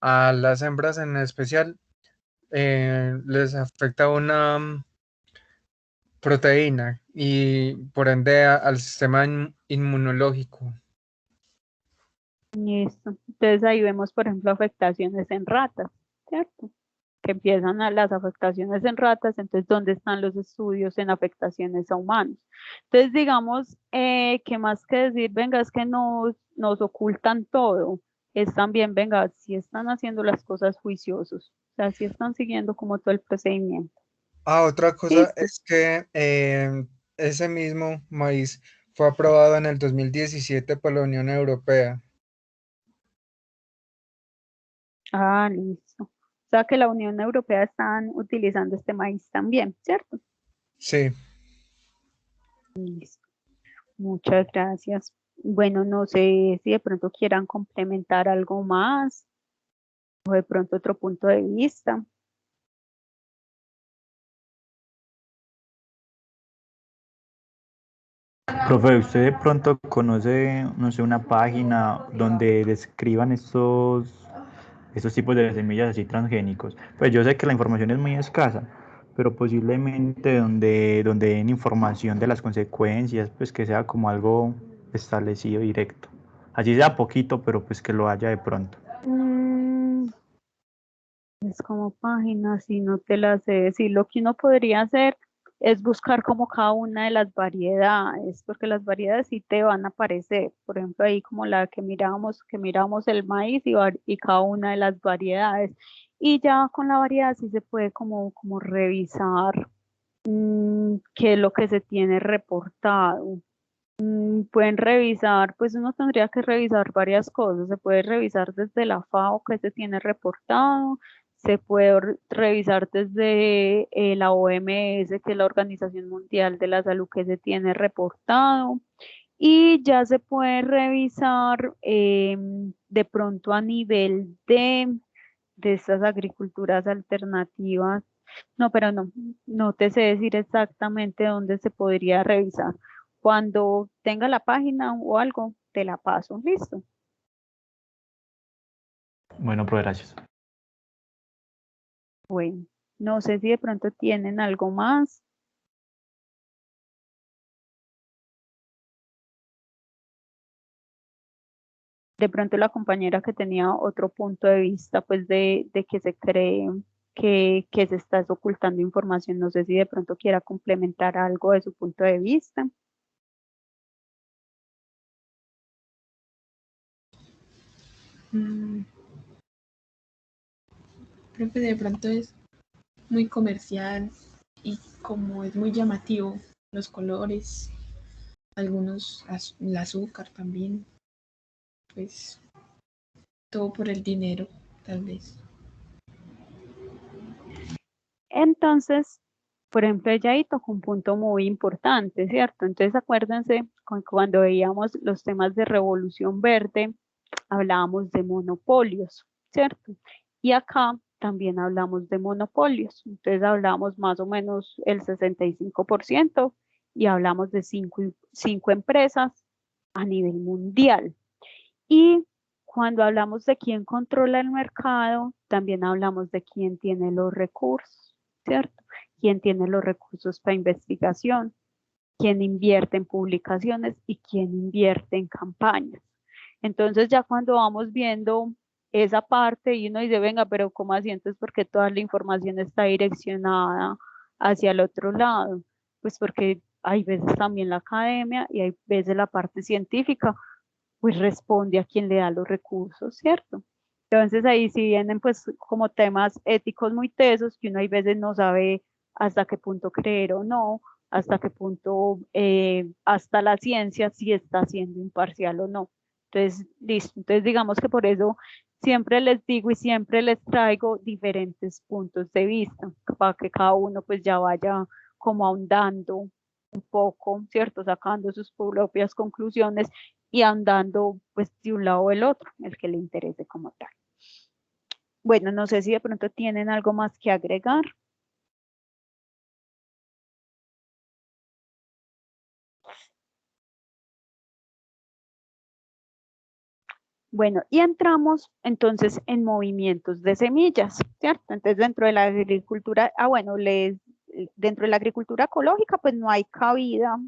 D: a las hembras en especial les afecta una proteína y por ende al sistema inmunológico.
A: Listo. Entonces ahí vemos, por ejemplo, afectaciones en ratas, ¿cierto? que empiezan a las afectaciones en ratas, entonces, ¿dónde están los estudios en afectaciones a humanos? Entonces, digamos que más que decir, venga, es que nos ocultan todo, es también, venga, si están haciendo las cosas juiciosos, o sea, si están siguiendo como todo el procedimiento.
D: Otra cosa
A: Listo.
D: es que ese mismo maíz fue aprobado en el 2017 por la Unión Europea.
A: Listo. O sea que la Unión Europea están utilizando este maíz también, ¿cierto?
D: Sí.
A: Listo. Muchas gracias. Bueno, no sé si de pronto quieran complementar algo más o de pronto otro punto de vista.
C: Profe, ¿usted de pronto conoce, no sé, una página donde describan estos tipos de semillas así transgénicos? Pues yo sé que la información es muy escasa, pero posiblemente donde den información de las consecuencias, pues que sea como algo establecido directo. Así sea poquito, pero pues que lo haya de pronto.
A: Es como páginas, si no te las sé decir. Lo que uno podría hacer es buscar como cada una de las variedades, porque las variedades sí te van a aparecer. Por ejemplo, ahí como la que miramos el maíz y cada una de las variedades. Y ya con la variedad sí se puede como revisar qué es lo que se tiene reportado. Pueden revisar, pues uno tendría que revisar varias cosas. Se puede revisar desde la FAO que se tiene reportado, se puede revisar desde la OMS, que es la Organización Mundial de la Salud, que se tiene reportado. Y ya se puede revisar de pronto a nivel de estas agriculturas alternativas. No, pero no te sé decir exactamente dónde se podría revisar. Cuando tenga la página o algo, te la paso. Listo.
C: Bueno, profe, gracias.
A: Bueno, no sé si de pronto tienen algo más. De pronto la compañera que tenía otro punto de vista, pues de que se cree que se está ocultando información. No sé si de pronto quiera complementar algo de su punto de vista.
F: Creo que de pronto es muy comercial y como es muy llamativo los colores, algunos, el azúcar también, pues todo por el dinero, tal vez.
A: Entonces, por ejemplo, ella ahí tocó un punto muy importante, ¿cierto? Entonces, acuérdense, cuando veíamos los temas de revolución verde, hablábamos de monopolios, ¿cierto? Y acá también hablamos de monopolios. Entonces, hablamos más o menos el 65% y hablamos de cinco empresas a nivel mundial. Y cuando hablamos de quién controla el mercado, también hablamos de quién tiene los recursos, ¿cierto? Quién tiene los recursos para investigación, quién invierte en publicaciones y quién invierte en campañas. Entonces ya cuando vamos viendo esa parte y uno dice, venga, pero ¿cómo así? Entonces, ¿por qué toda la información está direccionada hacia el otro lado? Pues porque hay veces también la academia y hay veces la parte científica pues responde a quien le da los recursos, ¿cierto? Entonces ahí sí vienen pues como temas éticos muy tesos que uno hay veces no sabe hasta qué punto creer o no, hasta qué punto hasta la ciencia si está siendo imparcial o no. Entonces, listo. Entonces digamos que por eso siempre les digo y siempre les traigo diferentes puntos de vista para que cada uno pues ya vaya como ahondando un poco, ¿cierto? Sacando sus propias conclusiones y andando pues de un lado o el otro, el que le interese como tal. Bueno, no sé si de pronto tienen algo más que agregar. Bueno, y entramos entonces en movimientos de semillas, ¿cierto? Entonces dentro de la agricultura, dentro de la agricultura ecológica pues no hay cabida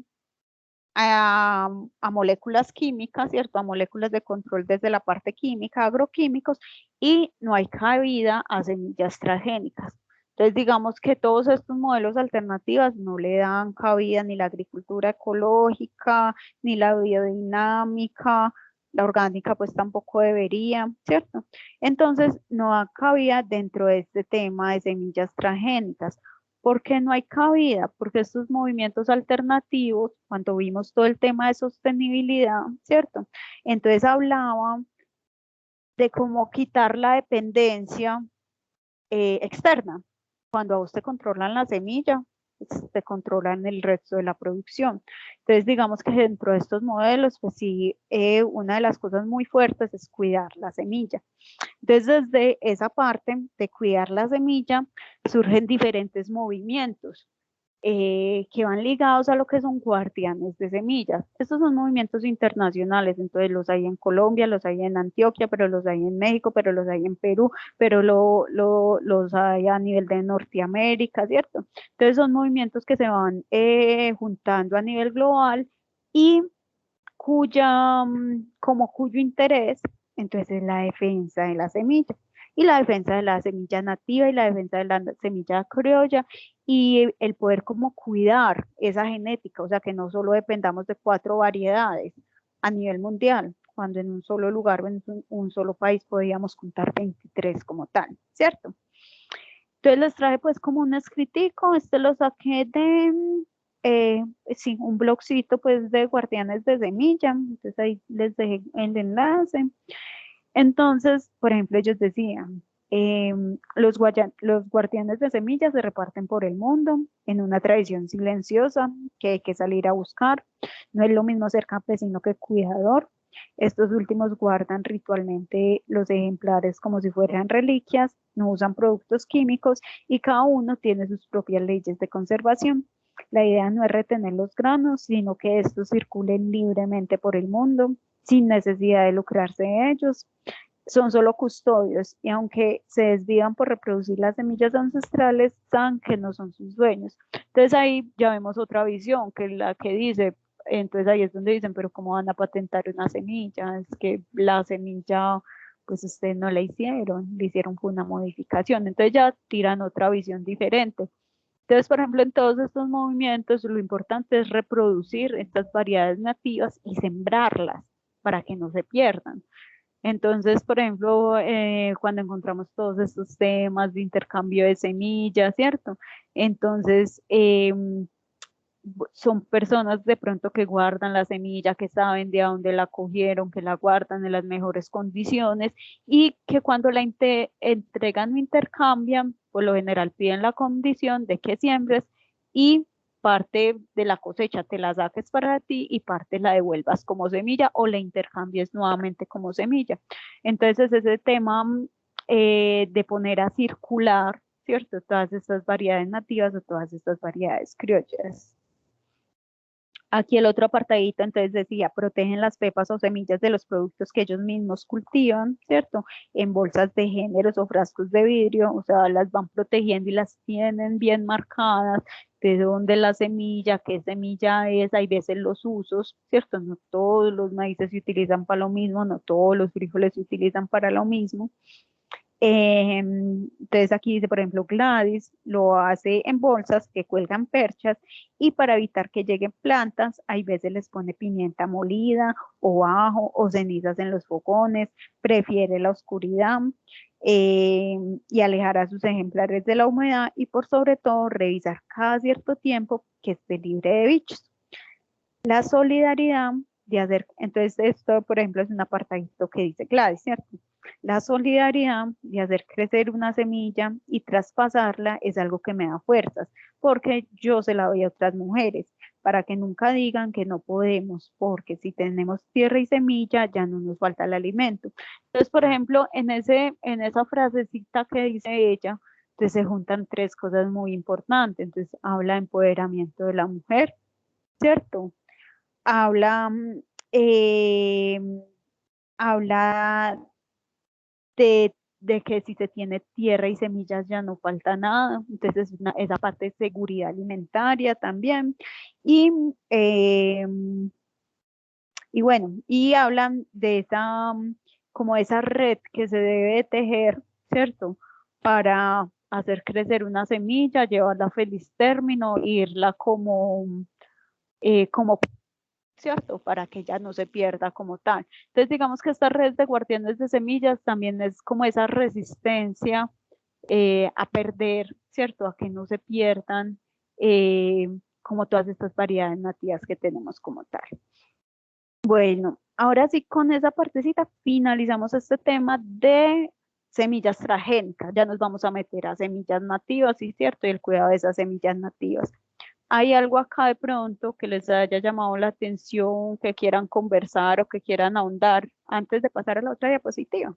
A: a moléculas químicas, ¿cierto? A moléculas de control desde la parte química, agroquímicos, y no hay cabida a semillas transgénicas. Entonces, digamos que todos estos modelos alternativos no le dan cabida ni la agricultura ecológica, ni la biodinámica, la orgánica pues tampoco debería, ¿cierto? Entonces, no da cabida dentro de este tema de semillas transgénicas. ¿Por qué no hay cabida? Porque estos movimientos alternativos, cuando vimos todo el tema de sostenibilidad, ¿cierto? Entonces hablaban de cómo quitar la dependencia externa. Cuando a vos te controlan la semilla, pues, te controlan el resto de la producción. Entonces, digamos que dentro de estos modelos, pues sí, una de las cosas muy fuertes es cuidar la semilla. Entonces, desde esa parte de cuidar la semilla, surgen diferentes movimientos que van ligados a lo que son guardianes de semillas. Estos son movimientos internacionales, entonces los hay en Colombia, los hay en Antioquia, pero los hay en México, pero los hay en Perú, pero los hay a nivel de Norteamérica, ¿cierto? Entonces son movimientos que se van juntando a nivel global y como cuyo interés, entonces es la defensa de la semilla. Y la defensa de la semilla nativa y la defensa de la semilla criolla y el poder como cuidar esa genética, o sea, que no solo dependamos de 4 variedades a nivel mundial, cuando en un solo lugar o en un solo país podíamos contar 23 como tal, ¿cierto? Entonces les traje pues como un escritico, lo saqué de, sí, un blogcito pues de Guardianes de Semilla, entonces ahí les dejé el enlace. Entonces, por ejemplo, ellos decían, los guardianes de semillas se reparten por el mundo en una tradición silenciosa que hay que salir a buscar. No es lo mismo ser campesino que cuidador. Estos últimos guardan ritualmente los ejemplares como si fueran reliquias, no usan productos químicos y cada uno tiene sus propias leyes de conservación. La idea no es retener los granos, sino que estos circulen libremente por el mundo sin necesidad de lucrarse de ellos. Son solo custodios y aunque se desvían por reproducir las semillas ancestrales, saben que no son sus dueños. Entonces ahí ya vemos otra visión, que es la que dice, entonces ahí es donde dicen, pero ¿cómo van a patentar una semilla? Es que la semilla, pues ustedes no la hicieron, le hicieron una modificación. Entonces ya tiran otra visión diferente. Entonces, por ejemplo, en todos estos movimientos, lo importante es reproducir estas variedades nativas y sembrarlas para que no se pierdan. Entonces, por ejemplo, cuando encontramos todos estos temas de intercambio de semillas, ¿cierto? Entonces, son personas de pronto que guardan la semilla, que saben de dónde la cogieron, que la guardan en las mejores condiciones y que cuando la entregan o intercambian, por lo general piden la condición de que siembres y parte de la cosecha te la saques para ti y parte la devuelvas como semilla o la intercambies nuevamente como semilla. Entonces ese tema de poner a circular, ¿cierto? Todas estas variedades nativas o todas estas variedades criollas. Aquí el otro apartadito entonces decía, protegen las pepas o semillas de los productos que ellos mismos cultivan, ¿cierto? En bolsas de géneros o frascos de vidrio, o sea, las van protegiendo y las tienen bien marcadas, de dónde la semilla, qué semilla es, hay veces los usos, ¿cierto? No todos los maíces se utilizan para lo mismo, no todos los frijoles se utilizan para lo mismo. Entonces aquí dice, por ejemplo, Gladys lo hace en bolsas que cuelgan perchas y para evitar que lleguen plantas, hay veces les pone pimienta molida o ajo o cenizas en los fogones, prefiere la oscuridad y alejar a sus ejemplares de la humedad y por sobre todo revisar cada cierto tiempo que esté libre de bichos. La solidaridad de hacer, entonces esto por ejemplo es un apartadito que dice Gladys, ¿cierto? La solidaridad de hacer crecer una semilla y traspasarla es algo que me da fuerzas, porque yo se la doy a otras mujeres, para que nunca digan que no podemos, porque si tenemos tierra y semilla ya no nos falta el alimento. Entonces, por ejemplo, en esa frasecita que dice ella, entonces se juntan 3 cosas muy importantes. Entonces, habla de empoderamiento de la mujer, ¿cierto? Habla, eh, habla de de que si se tiene tierra y semillas ya no falta nada, entonces esa parte de seguridad alimentaria también. Y, y bueno, y hablan de esa, como esa red que se debe de tejer, ¿cierto? Para hacer crecer una semilla, llevarla a feliz término, irla como ¿cierto? Para que ella no se pierda como tal. Entonces, digamos que esta red de guardianes de semillas también es como esa resistencia a perder, ¿cierto? A que no se pierdan como todas estas variedades nativas que tenemos como tal. Bueno, ahora sí con esa partecita finalizamos este tema de semillas transgénicas. Ya nos vamos a meter a semillas nativas, ¿sí? ¿Cierto? Y el cuidado de esas semillas nativas. ¿Hay algo acá de pronto que les haya llamado la atención, que quieran conversar o que quieran ahondar antes de pasar a la otra diapositiva?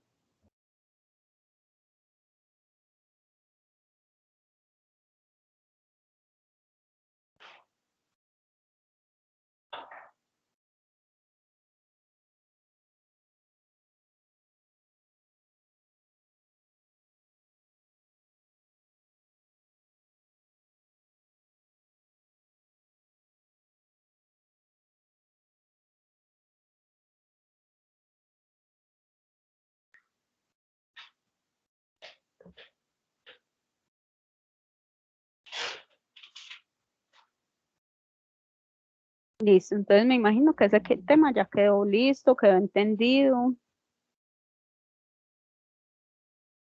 A: Listo, entonces me imagino que ese tema ya quedó listo, quedó entendido.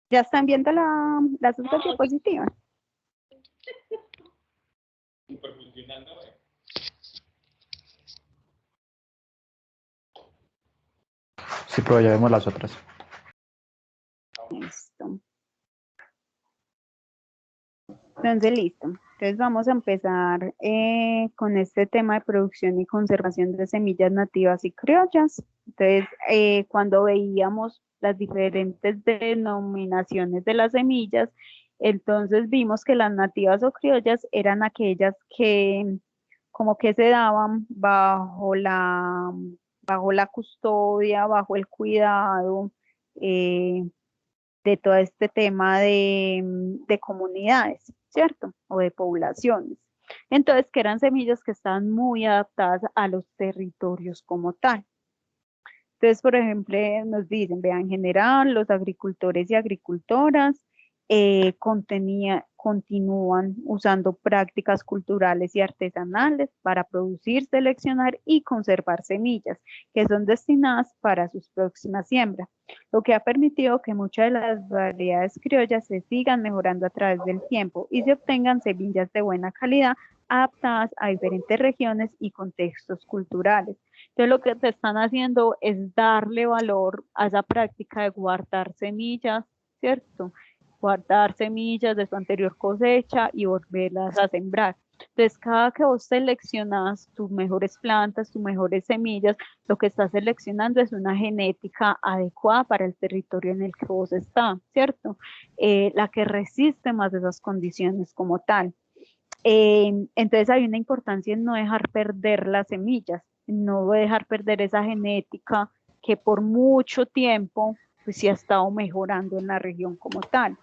A: ¿Ya están viendo las otras diapositivas?
C: Sí, pero ya vemos las otras.
A: Listo. Entonces, listo. Entonces vamos a empezar con este tema de producción y conservación de semillas nativas y criollas. Entonces, cuando veíamos las diferentes denominaciones de las semillas, entonces vimos que las nativas o criollas eran aquellas que como que se daban bajo la custodia, bajo el cuidado, de todo este tema de comunidades, ¿cierto? O de poblaciones. Entonces, que eran semillas que estaban muy adaptadas a los territorios como tal. Entonces, por ejemplo, nos dicen, vean, en general, los agricultores y agricultoras continúan usando prácticas culturales y artesanales para producir, seleccionar y conservar semillas que son destinadas para sus próximas siembras, lo que ha permitido que muchas de las variedades criollas se sigan mejorando a través del tiempo y se obtengan semillas de buena calidad adaptadas a diferentes regiones y contextos culturales. Entonces lo que te están haciendo es darle valor a esa práctica de guardar semillas, ¿cierto? Guardar semillas de su anterior cosecha y volverlas a sembrar. Entonces, cada que vos seleccionas tus mejores plantas, tus mejores semillas, lo que estás seleccionando es una genética adecuada para el territorio en el que vos estás, ¿cierto? La que resiste más de esas condiciones como tal. Entonces hay una importancia en no dejar perder las semillas, no dejar perder esa genética que por mucho tiempo pues sí ha estado mejorando en la región como tal.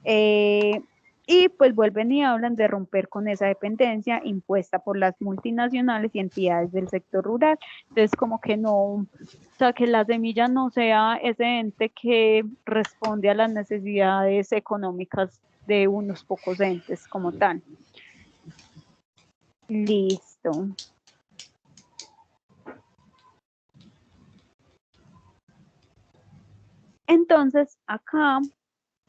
A: Y pues vuelven y hablan de romper con esa dependencia impuesta por las multinacionales y entidades del sector rural. Entonces como que no, o sea, que la semilla no sea ese ente que responde a las necesidades económicas de unos pocos entes como tal. Listo. Entonces, acá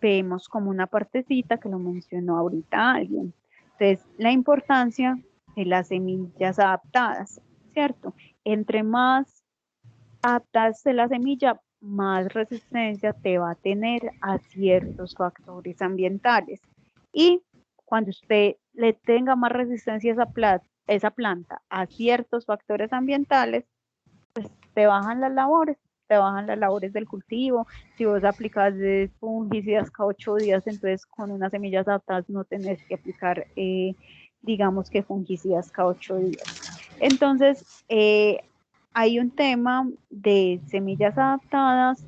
A: vemos como una partecita que lo mencionó ahorita alguien. Entonces, la importancia de las semillas adaptadas, ¿cierto? Entre más adaptadas de la semilla, más resistencia te va a tener a ciertos factores ambientales. Y cuando usted le tenga más resistencia a esa planta a ciertos factores ambientales, pues te bajan las labores del cultivo. Si vos aplicas fungicidas cada 8 días, entonces con unas semillas adaptadas no tenés que aplicar, digamos que fungicidas cada 8 días. Entonces, hay un tema de semillas adaptadas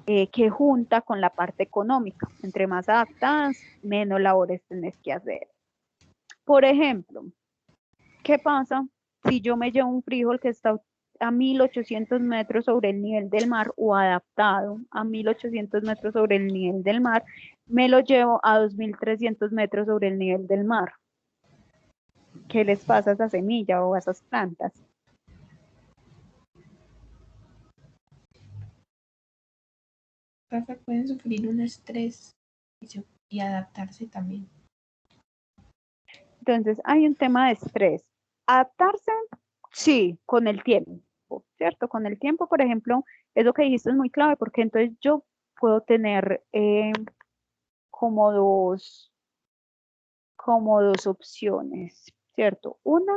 A: que junta con la parte económica. Entre más adaptadas, menos labores tenés que hacer. Por ejemplo, ¿qué pasa si yo me llevo un frijol que está a 1800 metros sobre el nivel del mar o adaptado a 1800 metros sobre el nivel del mar, me lo llevo a 2300 metros sobre el nivel del mar? ¿Qué les pasa a esa semilla o a esas plantas?
F: Profe, pueden sufrir un estrés y adaptarse también.
A: Entonces, hay un tema de estrés. Adaptarse, sí, con el tiempo, ¿cierto? Con el tiempo, por ejemplo, eso que dijiste es muy clave, porque entonces yo puedo tener como dos opciones, ¿cierto? Una,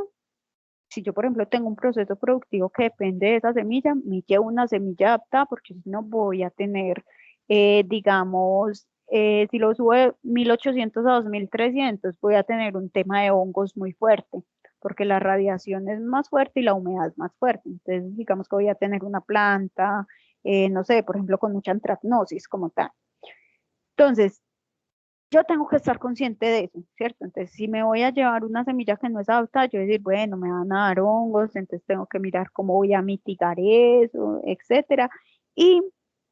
A: si yo, por ejemplo, tengo un proceso productivo que depende de esa semilla, me llevo una semilla adaptada, porque si no voy a tener, digamos, si lo subo de 1800 a 2300, voy a tener un tema de hongos muy fuerte, porque la radiación es más fuerte y la humedad es más fuerte. Entonces, digamos que voy a tener una planta, no sé, por ejemplo, con mucha antracnosis como tal. Entonces, yo tengo que estar consciente de eso, ¿cierto? Entonces, si me voy a llevar una semilla que no es adaptada, yo decir, bueno, me van a dar hongos, entonces tengo que mirar cómo voy a mitigar eso, etcétera. Y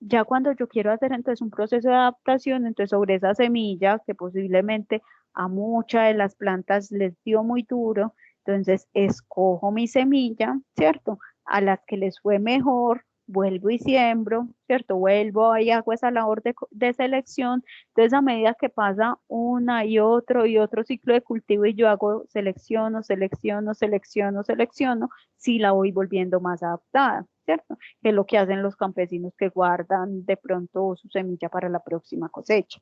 A: ya cuando yo quiero hacer entonces un proceso de adaptación, entonces sobre esa semilla que posiblemente a muchas de las plantas les dio muy duro, entonces escojo mi semilla, ¿cierto? A las que les fue mejor, vuelvo y siembro, ¿cierto? Vuelvo y hago esa labor de selección. Entonces, a medida que pasa una y otro ciclo de cultivo y yo hago selecciono, sí la voy volviendo más adaptada, ¿cierto? Que es lo que hacen los campesinos que guardan de pronto su semilla para la próxima cosecha.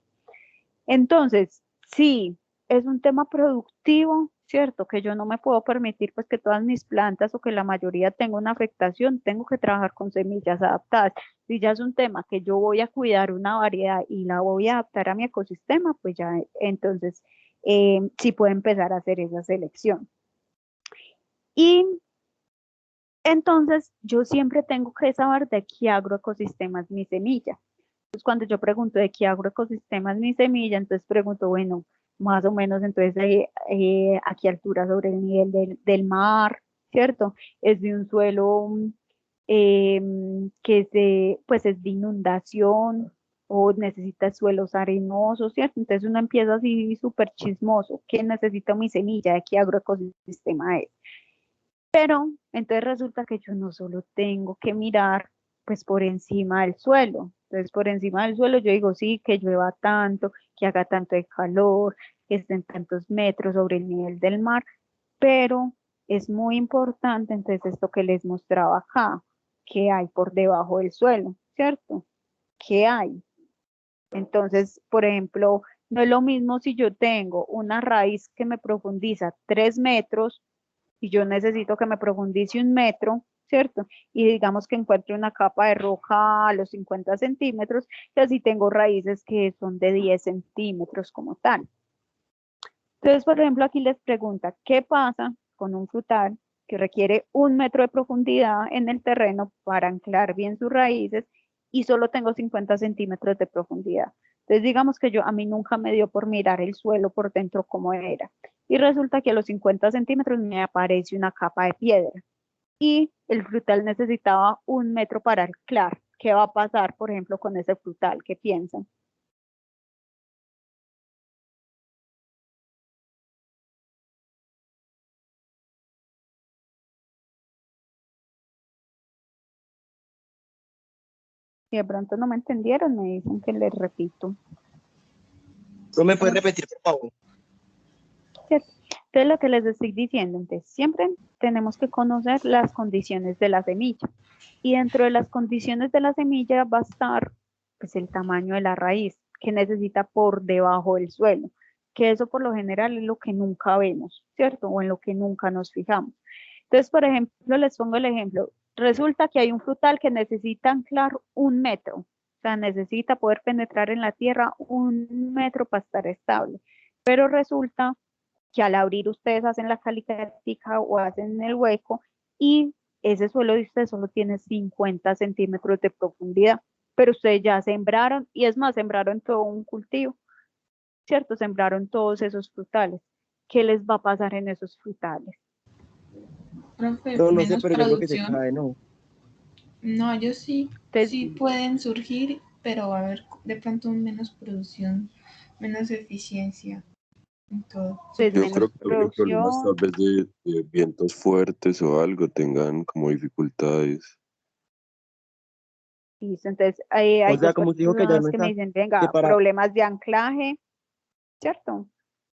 A: Entonces, sí, es un tema productivo, ¿cierto? Que yo no me puedo permitir pues que todas mis plantas o que la mayoría tenga una afectación, tengo que trabajar con semillas adaptadas. Si ya es un tema que yo voy a cuidar una variedad y la voy a adaptar a mi ecosistema, pues ya entonces sí puedo empezar a hacer esa selección. Y entonces yo siempre tengo que saber de qué agroecosistema es mi semilla. Entonces, cuando yo pregunto de qué agroecosistema es mi semilla, entonces pregunto, bueno, más o menos entonces a qué altura sobre el nivel del mar, ¿cierto? Es de un suelo pues es de inundación o necesita suelos arenosos, ¿cierto? Entonces uno empieza así súper chismoso, ¿qué necesita mi semilla? ¿De qué agroecosistema es? Pero entonces resulta que yo no solo tengo que mirar pues por encima del suelo. Entonces por encima del suelo yo digo sí, que llueva tanto, que haga tanto de calor, que estén tantos metros sobre el nivel del mar, pero es muy importante entonces esto que les mostraba acá, que hay por debajo del suelo, ¿cierto? ¿Qué hay? Entonces, por ejemplo, no es lo mismo si yo tengo una raíz que me profundiza 3 metros y yo necesito que me profundice 1 metro, ¿cierto? Y digamos que encuentre una capa de roca a los 50 centímetros, y así tengo raíces que son de 10 centímetros como tal. Entonces, por ejemplo, aquí les pregunta, ¿qué pasa con un frutal que requiere 1 metro de profundidad en el terreno para anclar bien sus raíces y solo tengo 50 centímetros de profundidad? Entonces, digamos que a mí nunca me dio por mirar el suelo por dentro cómo era. Y resulta que a los 50 centímetros me aparece una capa de piedra. Y el frutal necesitaba 1 metro para anclar. ¿Qué va a pasar, por ejemplo, con ese frutal? ¿Qué piensan? Si de pronto no me entendieron, me dicen que les repito.
H: ¿No me puedes repetir, por favor?
A: ¿Cierto? Entonces, lo que les estoy diciendo, entonces, siempre tenemos que conocer las condiciones de la semilla. Y dentro de las condiciones de la semilla va a estar pues, el tamaño de la raíz que necesita por debajo del suelo, que eso por lo general es lo que nunca vemos, ¿cierto? O en lo que nunca nos fijamos. Entonces, por ejemplo, les pongo el ejemplo. Resulta que hay un frutal que necesita anclar 1 metro, o sea, necesita poder penetrar en la tierra 1 metro para estar estable. Pero resulta que al abrir ustedes hacen la calicatica o hacen el hueco y ese suelo de ustedes solo tiene 50 centímetros de profundidad. pero ustedes ya sembraron, y es más, sembraron todo un cultivo, ¿cierto? Sembraron todos esos frutales. ¿Qué les va a pasar en esos frutales?
F: Profe,
H: No, no sé,
F: menos
H: pero yo creo que se
F: producción.
H: cae, ¿no?
F: No, ellos sí,
A: Entonces,
F: sí pueden surgir, pero va a haber de pronto menos producción, menos eficiencia en todo.
A: pues
G: Yo creo
A: menos
G: que en problemas tal
A: producción.
G: vez de vientos fuertes o algo tengan como dificultades.
A: Listo, entonces
H: O
A: hay
H: sea,
A: dos
H: como usted dijo que ya no
A: personas que me
H: está,
A: dicen,
H: que
A: venga,
H: para,
A: problemas de anclaje, ¿cierto?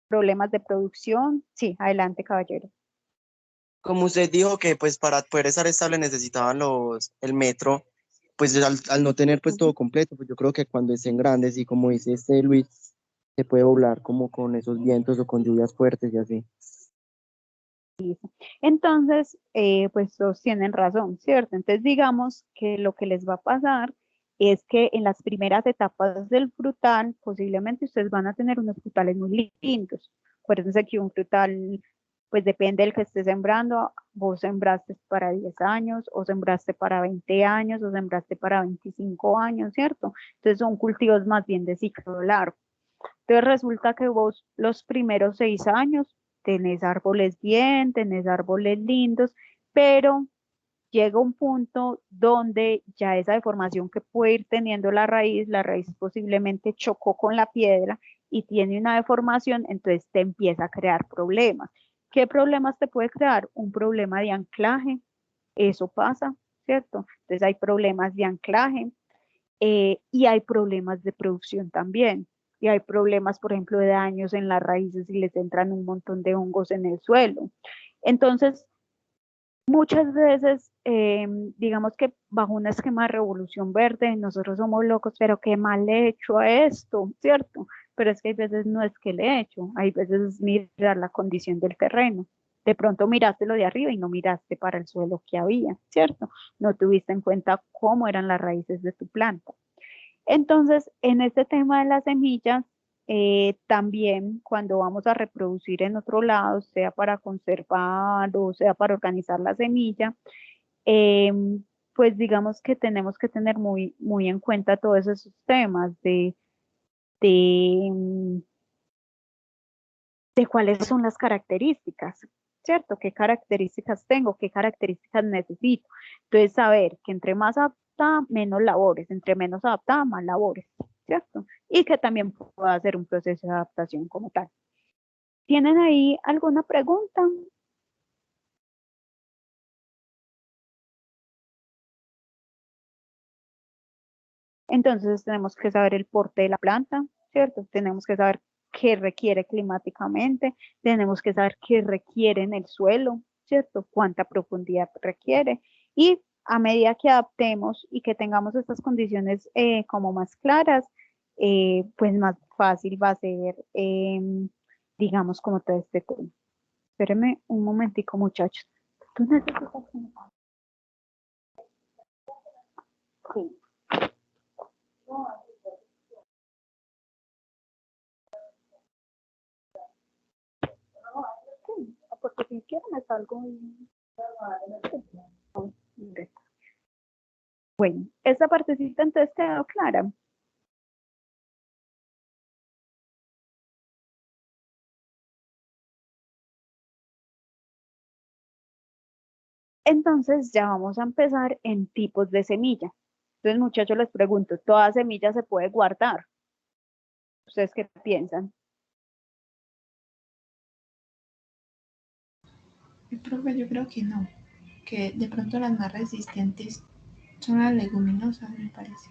A: Problemas de producción. Sí, adelante, caballero.
H: como usted dijo que pues para poder estar estable necesitaban el metro, pues al no tener pues
A: Ujú.
H: todo completo, pues yo creo que cuando estén grandes y como dice este Luis, se puede volar como con esos vientos o con lluvias fuertes y así.
A: Entonces, pues todos tienen razón, ¿cierto? Entonces, digamos que lo que les va a pasar es que en las primeras etapas del frutal, posiblemente ustedes van a tener unos frutales muy lindos. Acuérdense que un frutal, pues depende del que esté sembrando. Vos sembraste para 10 años, o sembraste para 20 años, o sembraste para 25 años, ¿cierto? Entonces, son cultivos más bien de ciclo largo. Entonces resulta que vos los primeros 6 años tenés árboles bien, tenés árboles lindos, pero llega un punto donde ya esa deformación que puede ir teniendo la raíz posiblemente chocó con la piedra y tiene una deformación, entonces te empieza a crear problemas. ¿Qué problemas te puede crear? Un problema de anclaje, eso pasa, ¿cierto? Entonces hay problemas de anclaje, y hay problemas de producción también. Y hay problemas, por ejemplo, de daños en las raíces y les entran un montón de hongos en el suelo. Entonces, muchas veces, digamos que bajo un esquema de revolución verde, nosotros somos locos, pero qué mal le he hecho a esto, ¿cierto? Pero es que hay veces no es que le he hecho, hay veces es mirar la condición del terreno. De pronto miraste lo de arriba y no miraste para el suelo que había, ¿cierto? No tuviste en cuenta cómo eran las raíces de tu planta. Entonces, en este tema de las semillas, también cuando vamos a reproducir en otro lado, sea para conservar o sea para organizar la semilla, eh, pues digamos que tenemos que tener muy, muy en cuenta todos esos temas de, de cuáles son las características, ¿cierto? ¿Qué características tengo? ¿Qué características necesito? Entonces, saber que entre más adaptada, menos labores, entre menos adaptada, más labores, ¿cierto? Y que también pueda hacer un proceso de adaptación como tal. ¿Tienen ahí alguna pregunta? Entonces, tenemos que saber el porte de la planta, ¿cierto? Tenemos que saber qué requiere climáticamente, tenemos que saber qué requiere en el suelo, ¿cierto? Cuánta profundidad requiere. Y a medida que adaptemos y que tengamos estas condiciones como más claras, pues más fácil va a ser, digamos, como todo este tema. Espérenme un momentico, muchachos. ¿Tú necesitas un- Sí. Sí, porque si quieren me salgo y... Bueno, esta partecita entonces quedó clara. Entonces ya vamos a empezar en tipos de semilla. Entonces, muchachos, les pregunto, ¿toda semilla se puede guardar? ¿Ustedes qué piensan?
F: Profe, yo creo que no, que de pronto las más resistentes son las leguminosas, me parece.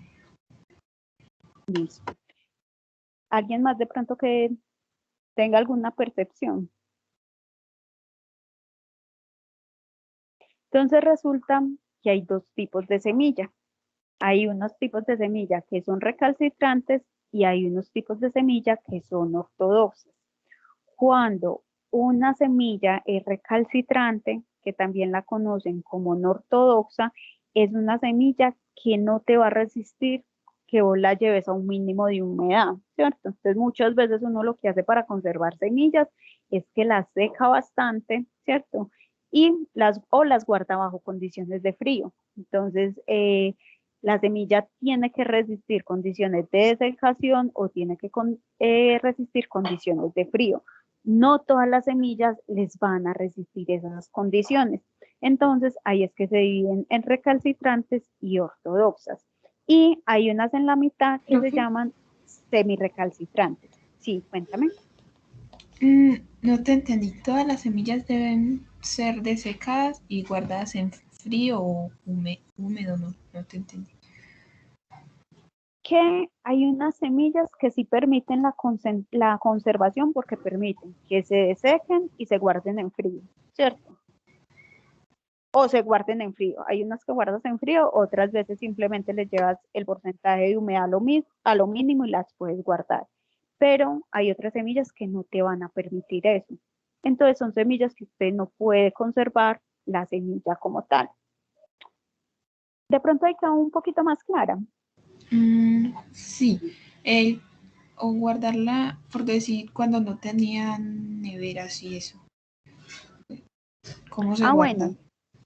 A: Listo. ¿Alguien más de pronto que tenga alguna percepción? Entonces resulta que hay dos tipos de semilla. Hay unos tipos de semilla que son recalcitrantes y hay unos tipos de semilla que son ortodoxas. Cuando una semilla es recalcitrante, que también la conocen como no ortodoxa, es una semilla que no te va a resistir que vos la lleves a un mínimo de humedad, ¿cierto? Entonces muchas veces uno lo que hace para conservar semillas es que las seca bastante, ¿cierto? Y las guarda bajo condiciones de frío. Entonces, La semilla tiene que resistir condiciones de desecación o tiene que resistir condiciones de frío. No todas las semillas les van a resistir esas condiciones. Entonces, ahí es que se dividen en recalcitrantes y ortodoxas. Y hay unas en la mitad que se llaman semirecalcitrantes. Sí, cuéntame.
F: No te entendí. ¿Todas las semillas deben ser desecadas y guardadas en frío o húmedo? No te entendí.
A: Que hay unas semillas que sí permiten la conservación porque permiten que se desequen y se guarden en frío, ¿cierto? O se guarden en frío. Hay unas que guardas en frío, otras veces simplemente les llevas el porcentaje de humedad a lo mínimo y las puedes guardar. Pero hay otras semillas que no te van a permitir eso. Entonces son semillas que usted no puede conservar la semilla como tal. De pronto hay que un poquito más clara.
F: Sí, o guardarla, por decir, cuando no tenían neveras y eso. ¿Cómo se guarda?
A: Bueno.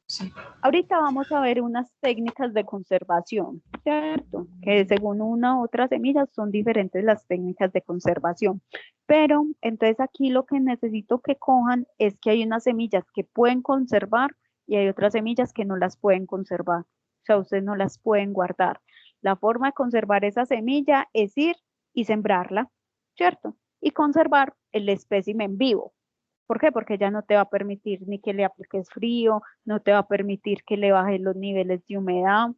F: Sí.
A: Ahorita vamos a ver unas técnicas de conservación, ¿cierto? Que según una u otra semilla son diferentes las técnicas de conservación. Pero entonces aquí lo que necesito que cojan es que hay unas semillas que pueden conservar y hay otras semillas que no las pueden conservar. O sea, ustedes no las pueden guardar. La forma de conservar esa semilla es ir y sembrarla, ¿cierto? Y conservar el espécimen vivo. ¿Por qué? Porque ya no te va a permitir ni que le apliques frío, no te va a permitir que le bajes los niveles de humedad.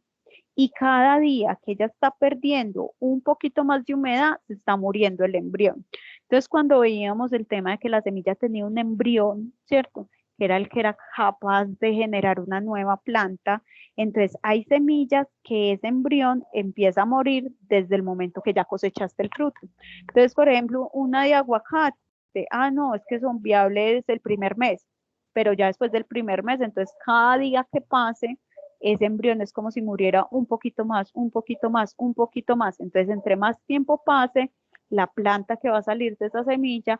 A: Y cada día que ella está perdiendo un poquito más de humedad, se está muriendo el embrión. Entonces, cuando veíamos el tema de que la semilla tenía un embrión, ¿cierto? Que era el que era capaz de generar una nueva planta. Entonces, hay semillas que ese embrión empieza a morir desde el momento que ya cosechaste el fruto. Entonces, por ejemplo, una de aguacate, no, es que son viables el primer mes, pero ya después del primer mes, entonces cada día que pase, ese embrión es como si muriera un poquito más, un poquito más, un poquito más. Entonces, entre más tiempo pase, la planta que va a salir de esa semilla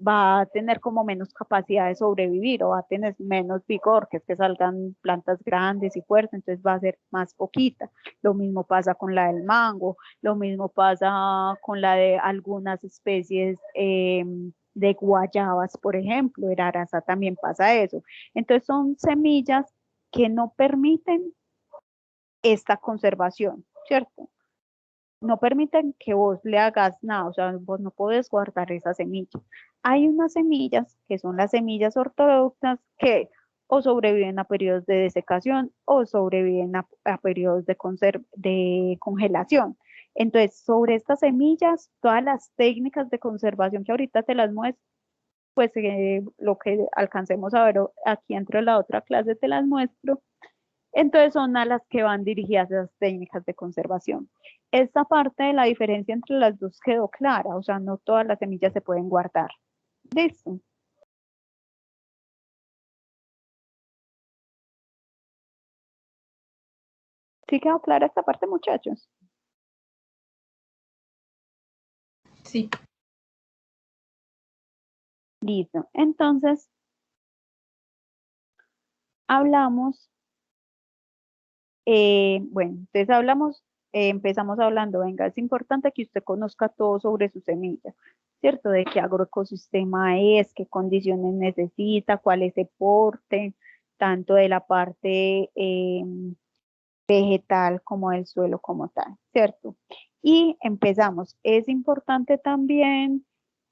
A: va a tener como menos capacidad de sobrevivir o va a tener menos vigor, que es que salgan plantas grandes y fuertes, entonces va a ser más poquita. Lo mismo pasa con la del mango, lo mismo pasa con la de algunas especies de guayabas, por ejemplo, en arasa también pasa eso. Entonces son semillas que no permiten esta conservación, ¿cierto? No permiten que vos le hagas nada, o sea, vos no podés guardar esa semilla. Hay unas semillas que son las semillas ortodoxas que o sobreviven a periodos de desecación o sobreviven a periodos de congelación. Entonces, sobre estas semillas, todas las técnicas de conservación que ahorita te las muestro, pues lo que alcancemos a ver aquí entre la otra clase te las muestro. Entonces son a las que van dirigidas esas técnicas de conservación. Esta parte de la diferencia entre las dos quedó clara, o sea, no todas las semillas se pueden guardar. ¿Listo? ¿Sí quedó clara esta parte, muchachos?
F: Sí.
A: Listo. Entonces, hablamos, bueno, entonces empezamos hablando, venga, es importante que usted conozca todo sobre su semilla, ¿cierto? De qué agroecosistema es, qué condiciones necesita, cuál es el porte, tanto de la parte vegetal como del suelo como tal, ¿cierto? Y empezamos. Es importante también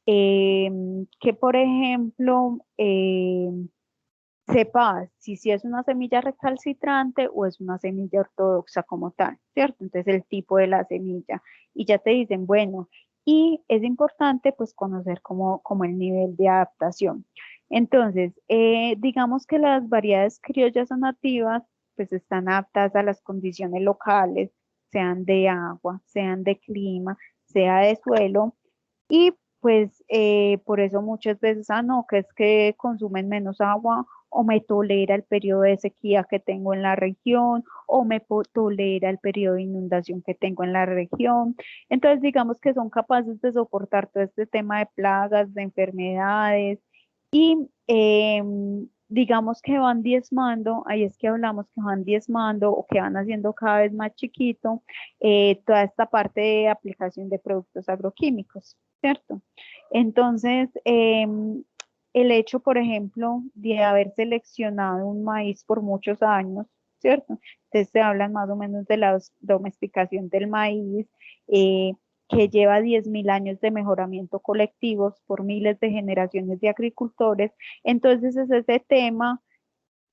A: que, por ejemplo, sepas si es una semilla recalcitrante o es una semilla ortodoxa como tal, ¿cierto? Entonces el tipo de la semilla. Y ya te dicen, bueno, y es importante pues conocer como el nivel de adaptación. Entonces, digamos que las variedades criollas o nativas pues están aptas a las condiciones locales, sean de agua, sean de clima, sea de suelo, y pues por eso muchas veces, no, que es que consumen menos agua o me tolera el periodo de sequía que tengo en la región o me tolera el periodo de inundación que tengo en la región. Entonces, digamos que son capaces de soportar todo este tema de plagas, de enfermedades y digamos que van diezmando, ahí es que hablamos que van diezmando o que van haciendo cada vez más chiquito toda esta parte de aplicación de productos agroquímicos, ¿cierto? Entonces, el hecho, por ejemplo, de haber seleccionado un maíz por muchos años, ¿cierto? Entonces se hablan más o menos de la domesticación del maíz, que lleva 10.000 años de mejoramiento colectivos por miles de generaciones de agricultores. Entonces es ese tema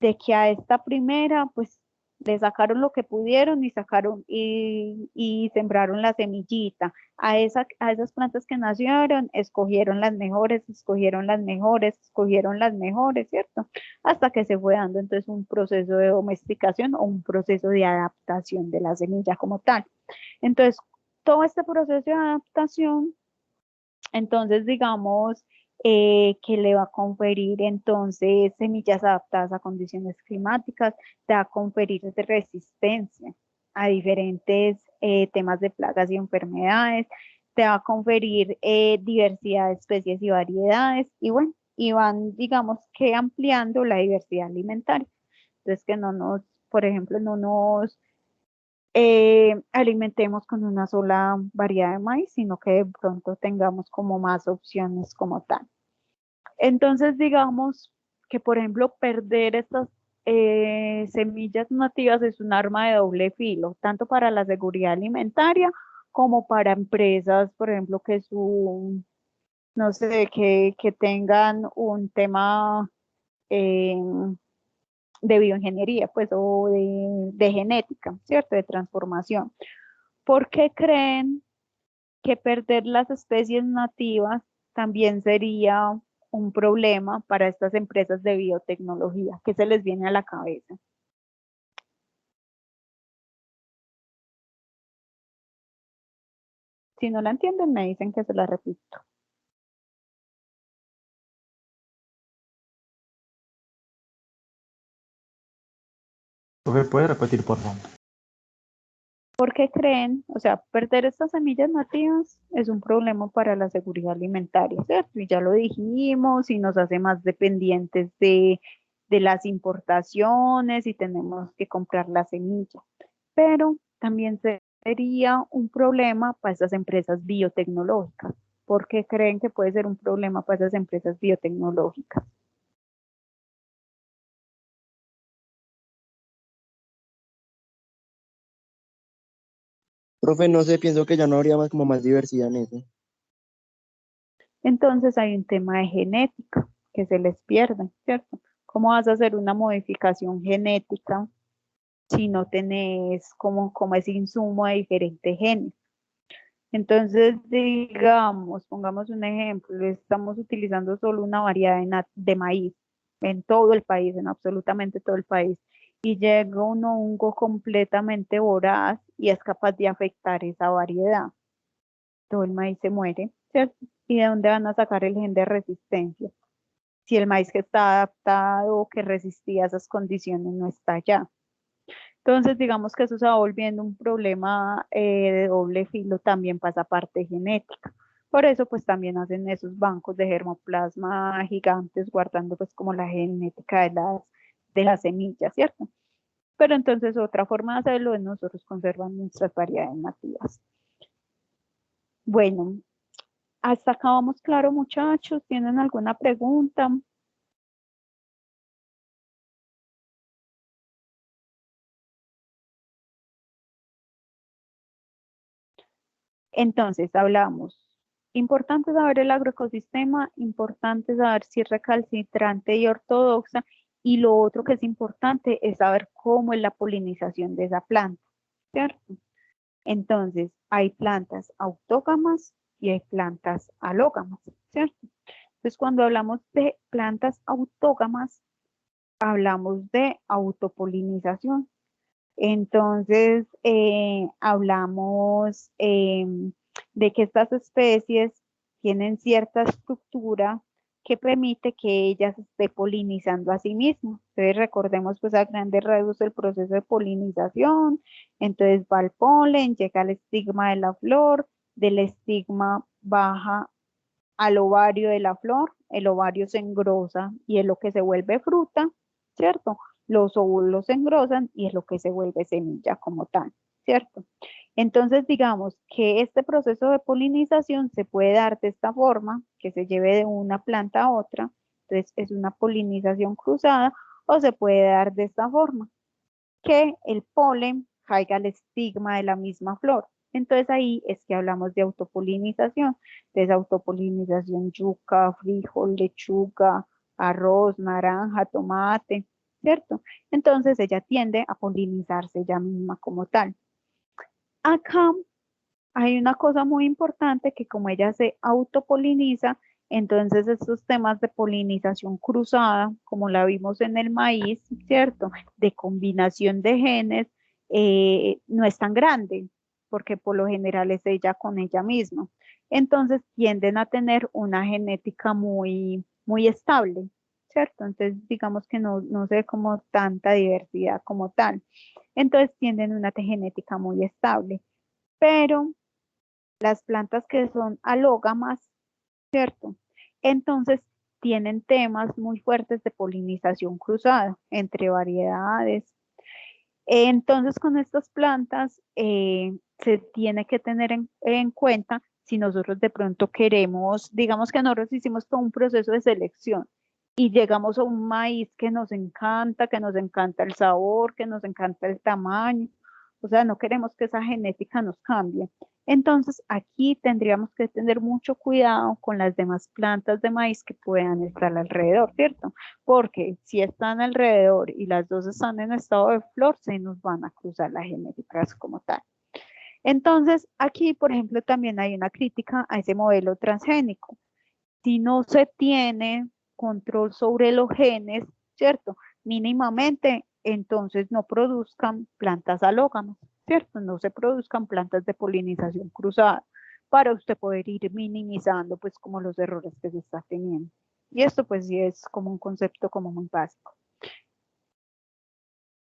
A: de que a esta primera, pues le sacaron lo que pudieron y sacaron y sembraron la semillita. A esas plantas que nacieron, escogieron las mejores, escogieron las mejores, escogieron las mejores, ¿cierto? Hasta que se fue dando entonces un proceso de domesticación o un proceso de adaptación de la semilla como tal. Entonces, todo este proceso de adaptación, entonces digamos que le va a conferir entonces semillas adaptadas a condiciones climáticas, te va a conferir resistencia a diferentes temas de plagas y enfermedades, te va a conferir diversidad de especies y variedades, y bueno, y van digamos que ampliando la diversidad alimentaria. Entonces que no nos, por ejemplo, no nos alimentemos con una sola variedad de maíz, sino que de pronto tengamos como más opciones como tal. Entonces, digamos que, por ejemplo, perder estas semillas nativas es un arma de doble filo, tanto para la seguridad alimentaria como para empresas, por ejemplo, que su, no sé, que tengan un tema eh, de bioingeniería, pues, o de genética, ¿cierto? De transformación. ¿Por qué creen que perder las especies nativas también sería un problema para estas empresas de biotecnología? ¿Qué se les viene a la cabeza? Si no la entienden, me dicen que se la repito.
C: ¿Profe, puede repetir, por favor?
A: ¿Por qué creen? O sea, perder estas semillas nativas es un problema para la seguridad alimentaria, ¿cierto? Y ya lo dijimos, y nos hace más dependientes de las importaciones y tenemos que comprar la semilla. Pero también sería un problema para esas empresas biotecnológicas. ¿Por qué creen que puede ser un problema para esas empresas biotecnológicas?
H: Profe, no sé, pienso que ya no habría más como más diversidad en eso.
A: Entonces hay un tema de genética que se les pierde, ¿cierto? ¿Cómo vas a hacer una modificación genética si no tenés como ese insumo de diferentes genes? Entonces, digamos, pongamos un ejemplo, estamos utilizando solo una variedad de maíz en todo el país, en absolutamente todo el país, y llega un hongo completamente voraz y es capaz de afectar esa variedad. Todo el maíz se muere, ¿cierto? ¿Y de dónde van a sacar el gen de resistencia? Si el maíz que está adaptado, que resistía a esas condiciones, no está allá. Entonces, digamos que eso se va volviendo un problema de doble filo también pasa parte genética. Por eso, pues también hacen esos bancos de germoplasma gigantes guardando pues como la genética de las semillas, ¿cierto? Pero entonces otra forma de hacerlo es nosotros conservando nuestras variedades nativas. Bueno, hasta acá vamos claro, muchachos. ¿Tienen alguna pregunta? Entonces, hablamos. Importante saber el agroecosistema, importante saber si es recalcitrante y ortodoxa, y lo otro que es importante es saber cómo es la polinización de esa planta, ¿cierto? Entonces, hay plantas autógamas y hay plantas alógamas, ¿cierto? Entonces, cuando hablamos de plantas autógamas, hablamos de autopolinización. Entonces, hablamos de que estas especies tienen cierta estructura que permite que ellas esté polinizando a sí mismas. Entonces, recordemos pues a grandes rasgos el proceso de polinización. Entonces, va el polen, llega al estigma de la flor, del estigma baja al ovario de la flor, el ovario se engrosa y es lo que se vuelve fruta, ¿cierto? Los óvulos se engrosan y es lo que se vuelve semilla como tal, ¿cierto? Entonces, digamos que este proceso de polinización se puede dar de esta forma, que se lleve de una planta a otra, entonces es una polinización cruzada, o se puede dar de esta forma, que el polen caiga al estigma de la misma flor. Entonces ahí es que hablamos de autopolinización. Entonces autopolinización yuca, frijol, lechuga, arroz, naranja, tomate, ¿cierto? Entonces ella tiende a polinizarse ella misma como tal. Acá hay una cosa muy importante que como ella se autopoliniza, entonces estos temas de polinización cruzada, como la vimos en el maíz, ¿cierto? De combinación de genes, no es tan grande, porque por lo general es ella con ella misma. Entonces tienden a tener una genética muy estable, ¿cierto? Entonces digamos que no se ve como tanta diversidad como tal. Entonces tienden una genética muy estable. Pero las plantas que son alógamas, ¿cierto? Entonces tienen temas muy fuertes de polinización cruzada entre variedades. Entonces con estas plantas se tiene que tener en cuenta si nosotros de pronto queremos, digamos que nosotros hicimos todo un proceso de selección y llegamos a un maíz que nos encanta el sabor, que nos encanta el tamaño, o sea, no queremos que esa genética nos cambie. Entonces, aquí tendríamos que tener mucho cuidado con las demás plantas de maíz que puedan estar alrededor, ¿cierto? Porque si están alrededor y las dos están en estado de flor, se nos van a cruzar las genéticas como tal. Entonces, aquí, por ejemplo, también hay una crítica a ese modelo transgénico. Si no se tiene control sobre los genes, ¿cierto? Mínimamente, entonces no produzcan plantas alógamas, ¿cierto? No se produzcan plantas de polinización cruzada para usted poder ir minimizando pues como los errores que se está teniendo. Y esto pues sí es como un concepto como muy básico.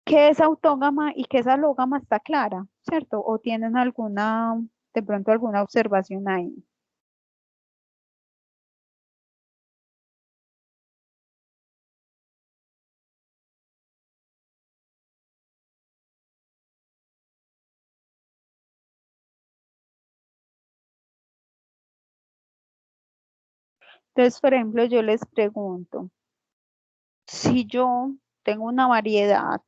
A: ¿Qué es autógama y qué es alógama? Está clara, ¿cierto? ¿O tienen alguna, de pronto alguna observación ahí? Entonces, por ejemplo, yo les pregunto, si yo tengo una variedad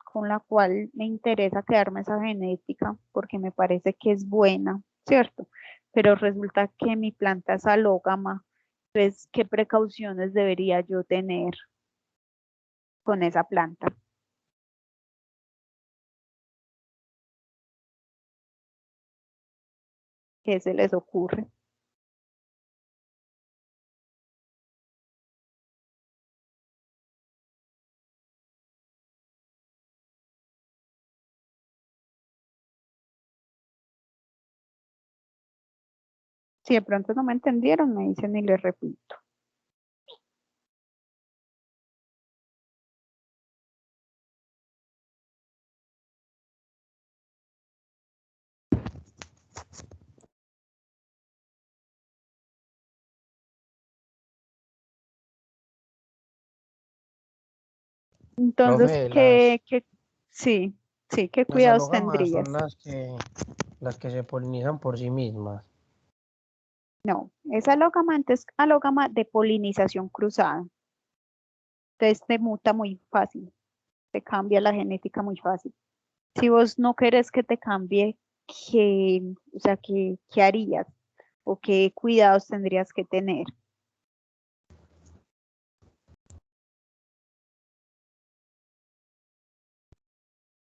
A: con la cual me interesa quedarme esa genética porque me parece que es buena, ¿cierto? Pero resulta que mi planta es alógama, entonces, ¿qué precauciones debería yo tener con esa planta? ¿Qué se les ocurre? Si de pronto no me entendieron, me dicen y les repito. Entonces,
E: Profe,
A: sí, ¿qué
E: las
A: cuidados
E: alógamas
A: tendrías?
E: son las que se polinizan por sí mismas.
A: No, es alógama, entonces alógama de polinización cruzada. Entonces te muta muy fácil, te cambia la genética muy fácil. Si vos no querés que te cambie, o sea, ¿qué harías? ¿O qué cuidados tendrías que tener?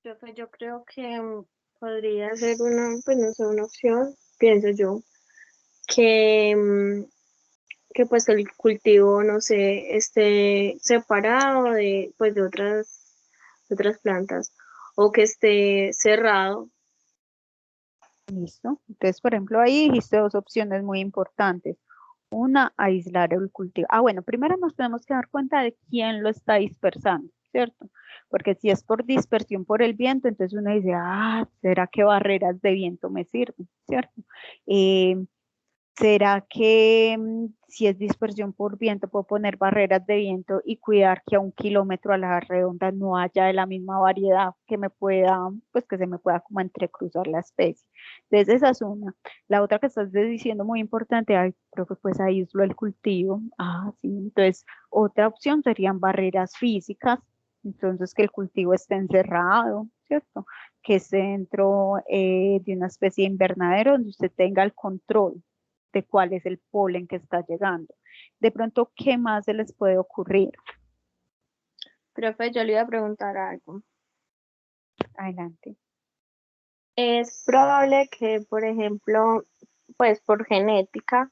B: Profe, yo creo que podría ser una, pues no sé, una opción, pienso yo, que, que pues el cultivo, no sé, esté separado de, pues de otras plantas o que esté cerrado.
A: ¿Listo? Entonces, por ejemplo, ahí dijiste dos opciones muy importantes. Una, aislar el cultivo. Ah, bueno, primero nos tenemos que dar cuenta de quién lo está dispersando, ¿cierto? Porque si es por dispersión por el viento, entonces uno dice, ¿será que barreras de viento me sirven? ¿Cierto? ¿Será que si es dispersión por viento, puedo poner barreras de viento y cuidar que a 1 kilómetro a la redonda no haya de la misma variedad que me pueda, pues que se me pueda como entrecruzar la especie? Entonces esa es una. La otra que estás diciendo muy importante, ay, creo que pues ahí es lo del cultivo. Ah, sí. Entonces otra opción serían barreras físicas. Entonces que el cultivo esté encerrado, ¿cierto? Que esté dentro de una especie de invernadero donde usted tenga el control de cuál es el polen que está llegando. De pronto, ¿qué más se les puede ocurrir?
B: Profe, yo le iba a preguntar algo.
A: Adelante.
B: Es probable que, por ejemplo, pues por genética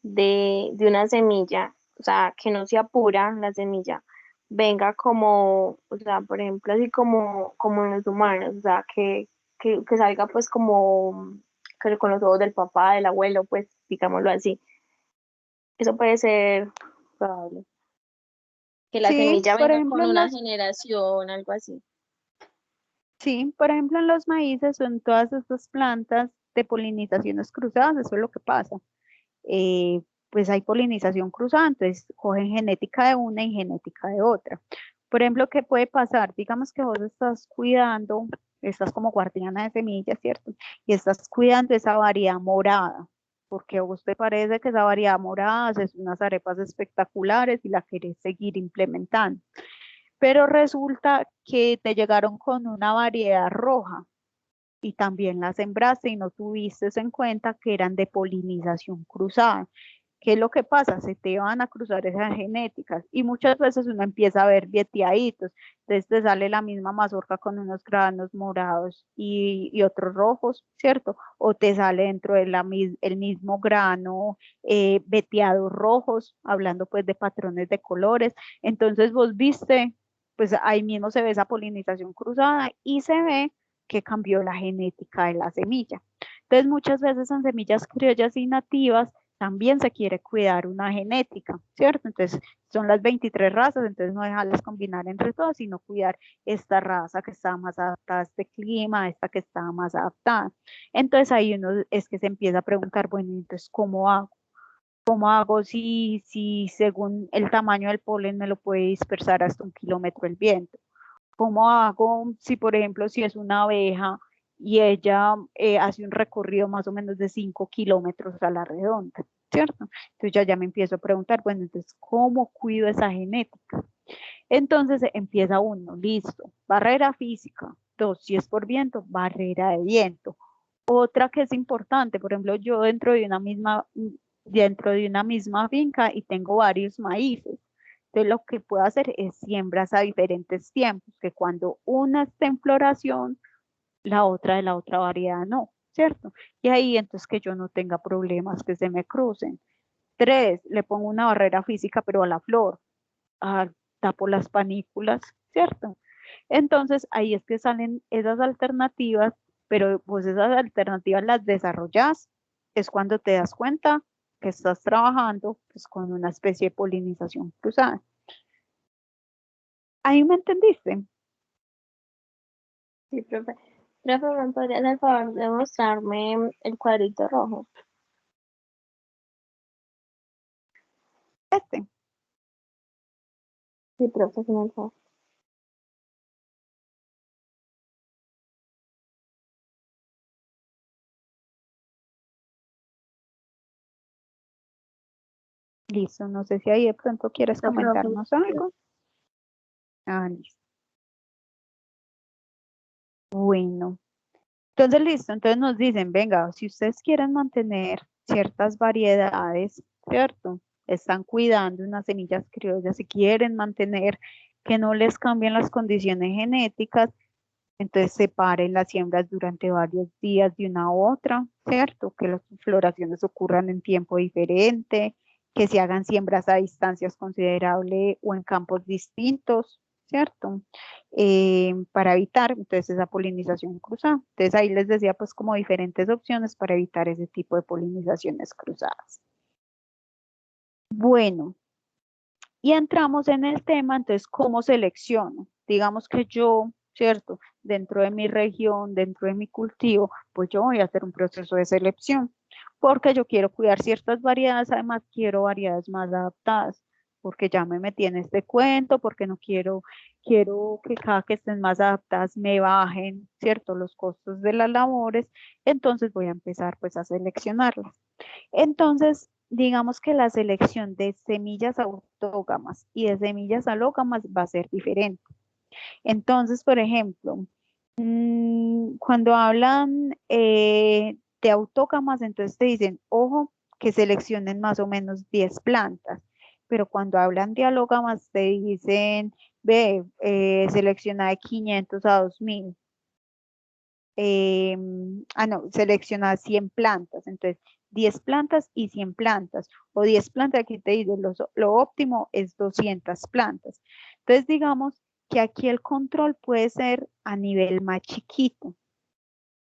B: de una semilla, o sea, que no sea pura la semilla, venga como, o sea, por ejemplo, así como en los humanos, o sea, que salga pues como que con los ojos del papá, del abuelo, pues digámoslo así. Eso puede ser probable. Que la
A: Sí,
B: semilla
A: por
B: venga
A: ejemplo,
B: con una generación, algo así.
A: sí, por ejemplo, en los maíces son todas estas plantas de polinizaciones cruzadas, eso es lo que pasa. Pues hay polinización cruzada, entonces cogen genética de una y genética de otra. Por ejemplo, ¿qué puede pasar? Digamos que vos estás cuidando, estás como guardiana de semillas, ¿cierto? Y estás cuidando esa variedad morada, porque a vos te parece que esa variedad morada es unas arepas espectaculares y la querés seguir implementando. Pero resulta que te llegaron con una variedad roja y también las sembraste y no tuviste en cuenta que eran de polinización cruzada. ¿Qué es lo que pasa? Se te van a cruzar esas genéticas y muchas veces uno empieza a ver vieteaditos, entonces te sale la misma mazorca con unos granos morados y otros rojos, ¿cierto? O te sale dentro de el mismo grano veteados rojos, hablando pues de patrones de colores. Entonces vos viste, pues ahí mismo se ve esa polinización cruzada y se ve que cambió la genética de la semilla. Entonces muchas veces en semillas criollas y nativas también se quiere cuidar una genética, ¿cierto? Entonces son las 23 razas, entonces no dejarlas combinar entre todas, sino cuidar esta raza que está más adaptada a este clima, esta que está más adaptada. Entonces ahí uno es que se empieza a preguntar, bueno, entonces, ¿cómo hago? ¿Cómo hago si según el tamaño del polen me lo puede dispersar hasta 1 kilómetro el viento? ¿Cómo hago si, por ejemplo, si es una abeja y ella hace un recorrido más o menos de 5 kilómetros a la redonda, ¿cierto? Entonces ya me empiezo a preguntar, bueno, entonces, ¿cómo cuido esa genética? Entonces empieza uno, listo, barrera física. Dos, si es por viento, barrera de viento. Otra que es importante, por ejemplo, yo dentro de una misma finca y tengo varios maíces. Entonces lo que puedo hacer es siembras a diferentes tiempos, que cuando una esté en floración, la otra de la otra variedad no, ¿cierto? Y ahí entonces que yo no tenga problemas que se me crucen. Tres, le pongo una barrera física, pero a la flor, tapo las panículas, ¿cierto? Entonces ahí es que salen esas alternativas, pero pues esas alternativas las desarrollas, es cuando te das cuenta que estás trabajando pues, con una especie de polinización cruzada. ¿Ahí me entendiste?
B: Sí, profe. Profe, ¿me podría hacer el favor de mostrarme el cuadrito rojo?
A: Este.
B: Sí, profe, sí, me favor.
A: Listo, no sé si ahí de pronto quieres
B: No, profe.
A: comentarnos algo. Listo. Bueno, entonces listo, entonces nos dicen, venga, si ustedes quieren mantener ciertas variedades, ¿cierto? Están cuidando unas semillas criollas, si quieren mantener que no les cambien las condiciones genéticas, entonces separen las siembras durante varios días de una a otra, ¿cierto? Que las floraciones ocurran en tiempo diferente, que se hagan siembras a distancias considerables o en campos distintos, ¿cierto? Para evitar entonces esa polinización cruzada. Entonces ahí les decía pues como diferentes opciones para evitar ese tipo de polinizaciones cruzadas. Bueno, y entramos en el tema, entonces, ¿cómo selecciono? Digamos que yo, ¿cierto? Dentro de mi región, dentro de mi cultivo, pues yo voy a hacer un proceso de selección. porque yo quiero cuidar ciertas variedades, además quiero variedades más adaptadas, porque ya me metí en este cuento, porque no quiero que cada que estén más adaptadas me bajen, ¿cierto? Los costos de las labores, entonces voy a empezar pues a seleccionarlas. Entonces, digamos que la selección de semillas autógamas y de semillas alógamas va a ser diferente. Entonces, por ejemplo, cuando hablan de autógamas, entonces te dicen, ojo, que seleccionen más o menos 10 plantas, pero cuando hablan de alógamas te dicen, ve, selecciona de 500 a 2000. No, selecciona 100 plantas, entonces 10 plantas y 100 plantas, o 10 plantas, aquí te dice, lo óptimo es 200 plantas. Entonces digamos que aquí el control puede ser a nivel más chiquito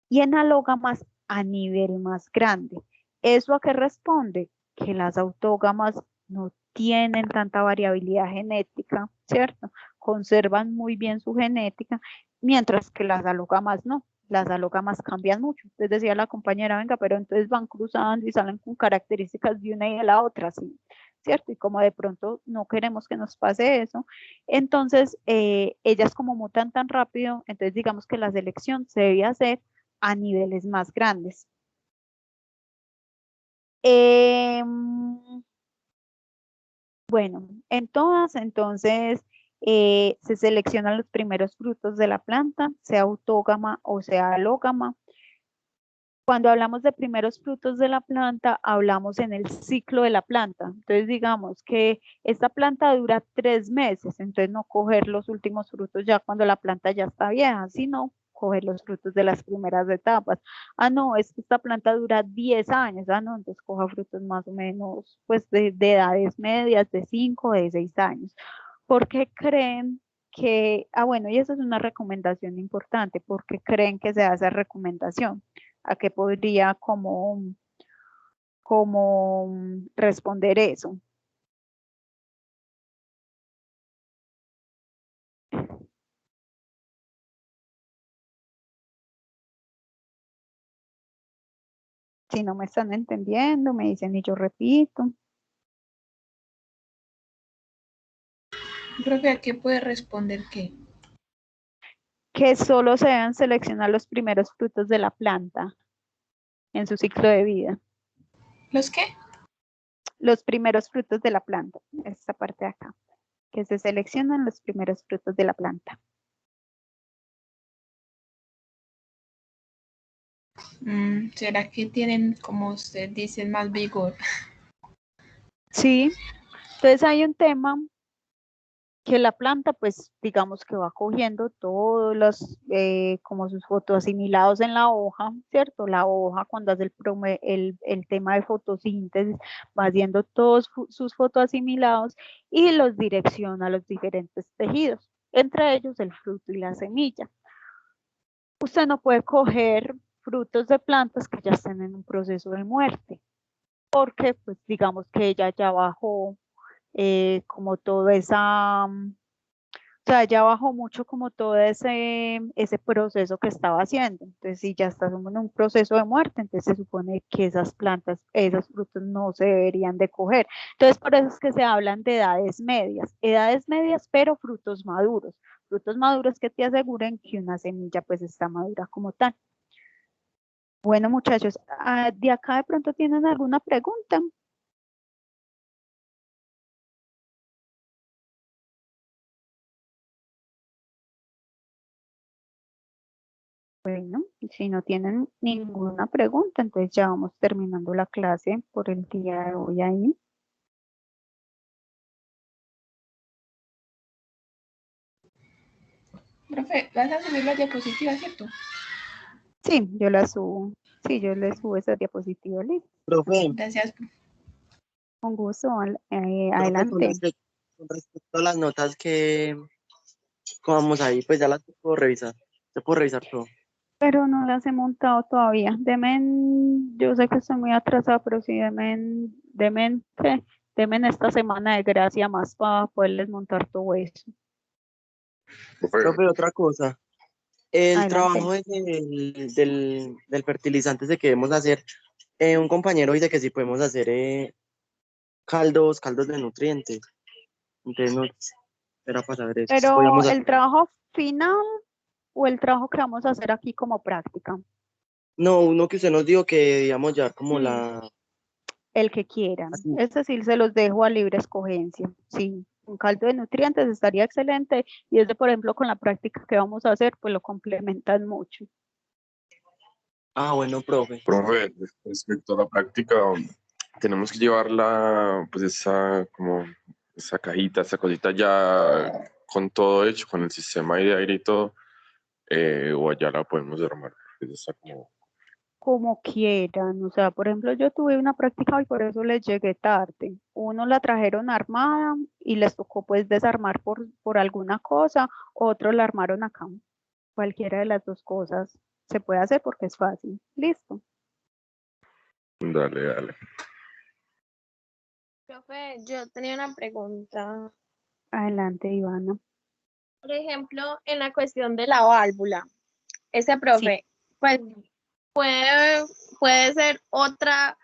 A: y en alógamas a nivel más grande. ¿Eso a qué responde? Que las autógamas no tienen tanta variabilidad genética, ¿cierto? Conservan muy bien su genética, mientras que las alógamas no. Las alógamas cambian mucho. Entonces decía la compañera, venga, pero entonces van cruzando y salen con características de una y de la otra, ¿sí? ¿Cierto? Y como de pronto no queremos que nos pase eso, entonces ellas como mutan tan rápido, entonces digamos que la selección se debe hacer a niveles más grandes. Bueno, en todas, entonces, se seleccionan los primeros frutos de la planta, sea autógama o sea alógama. Cuando hablamos de primeros frutos de la planta, hablamos en el ciclo de la planta. Entonces, digamos que esta planta dura 3 meses, entonces no coger los últimos frutos ya cuando la planta ya está vieja, sino coger los frutos de las primeras etapas. Ah, no, es que esta planta dura 10 años, ah, no, entonces coja frutos más o menos, pues de edades medias, de 5, de 6 años. ¿Por qué creen que, bueno, y esa es una recomendación importante, ¿por qué creen que se hace recomendación? ¿A qué podría como responder eso? Si no me están entendiendo, me dicen y yo repito.
F: Profe, ¿a qué puede responder qué?
A: Que solo se deben seleccionar los primeros frutos de la planta en su ciclo de vida.
F: ¿Los qué?
A: Los primeros frutos de la planta, esta parte de acá. Que se seleccionan los primeros frutos de la planta.
F: ¿Será que tienen, como usted dice, más vigor?
A: Sí, entonces hay un tema que la planta, pues digamos que va cogiendo todos los, como sus fotoasimilados en la hoja, ¿cierto? La hoja cuando hace el tema de fotosíntesis va haciendo todos sus fotoasimilados y los direcciona a los diferentes tejidos, entre ellos el fruto y la semilla. Usted no puede coger frutos de plantas que ya estén en un proceso de muerte, porque pues digamos que ella ya bajó como toda esa, o sea, ya bajó mucho como todo ese proceso que estaba haciendo. Entonces, si ya estás en un proceso de muerte, entonces se supone que esas plantas, esos frutos no se deberían de coger. Entonces, por eso es que se hablan de edades medias, pero frutos maduros que te aseguren que una semilla pues está madura como tal. Bueno, muchachos, de acá de pronto tienen alguna pregunta. Bueno, si no tienen ninguna pregunta, entonces ya vamos terminando la clase por el día de hoy ahí.
F: Profe, vas a subir las diapositivas, ¿cierto?
A: Sí, yo la subo. Sí, yo le subo esa diapositiva. Listo.
H: Profe,
F: Gracias.
A: Con gusto,
H: profe,
A: adelante.
H: con respecto a las notas que vamos ahí, pues ya las puedo revisar. Se puedo revisar todo.
A: Pero no las he montado todavía. Yo sé que estoy muy atrasada, pero sí, demen esta semana de gracia más para poderles montar todo eso.
H: Profe, otra cosa. El
A: Adelante.
H: trabajo del fertilizante ese que debemos hacer, Un compañero dice que sí podemos hacer caldos de nutrientes. Entonces no era para saber eso. Si
A: Pero
H: podíamos hacer.
A: el trabajo final o el trabajo que vamos a hacer aquí como práctica,
H: No, uno que usted nos dijo que debíamos llevar como
A: Mm.
H: la.
A: el que quieran.
H: Así.
A: Es decir, se los dejo a libre escogencia. Sí, un caldo de nutrientes estaría excelente y ese, por ejemplo, con la práctica que vamos a hacer, pues lo complementan mucho.
H: Ah, bueno, profe.
G: Profe, respecto a la práctica, tenemos que llevarla, pues esa cajita, esa cosita ya con todo hecho, con el sistema de aire y todo, o allá la podemos armar, porque ya está
A: Como quieran, o sea, por ejemplo, yo tuve una práctica y por eso les llegué tarde. Uno la trajeron armada y les tocó pues desarmar por alguna cosa, otros la armaron acá. Cualquiera de las dos cosas se puede hacer porque es fácil. Listo.
G: Dale, dale.
B: Profe, yo tenía una pregunta.
A: Adelante, Ivana.
B: Por ejemplo, en la cuestión de la válvula, ese profe, pues puede ser otra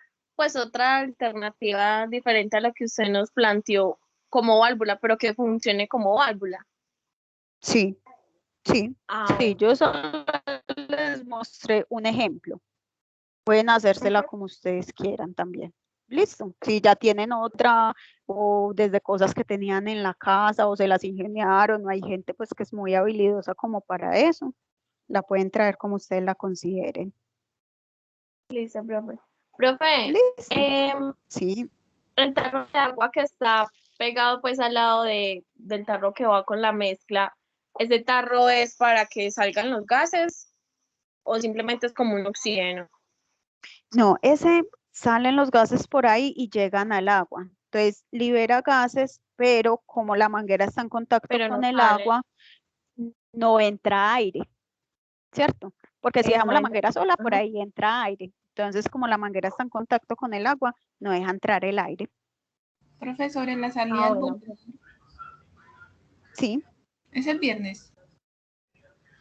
B: alternativa diferente a lo que usted nos planteó como válvula, pero que funcione como válvula.
A: Sí, sí,
B: Ah,
A: sí, yo solo les mostré un ejemplo. Pueden hacérsela como ustedes quieran también. Listo. Si ya tienen otra o desde cosas que tenían en la casa o se las ingeniaron, o hay gente pues que es muy habilidosa como para eso, la pueden traer como ustedes la consideren.
B: listo, profe. Profe,
A: Listo. Sí.
B: el tarro de agua que está pegado pues al lado del tarro que va con la mezcla, ¿ese tarro es para que salgan los gases o simplemente es como un oxígeno?
A: No, ese salen los gases por ahí y llegan al agua. Entonces libera gases, pero como la manguera está en contacto
B: Pero
A: con
B: no
A: el
B: sale.
A: agua, no entra aire, ¿cierto? Porque si dejamos la manguera sola, por ahí entra aire. Entonces, como la manguera está en contacto con el agua, no deja entrar el aire.
F: Profesor, en la salida del
B: Bueno.
F: volador.
A: Sí.
F: ¿Es el viernes?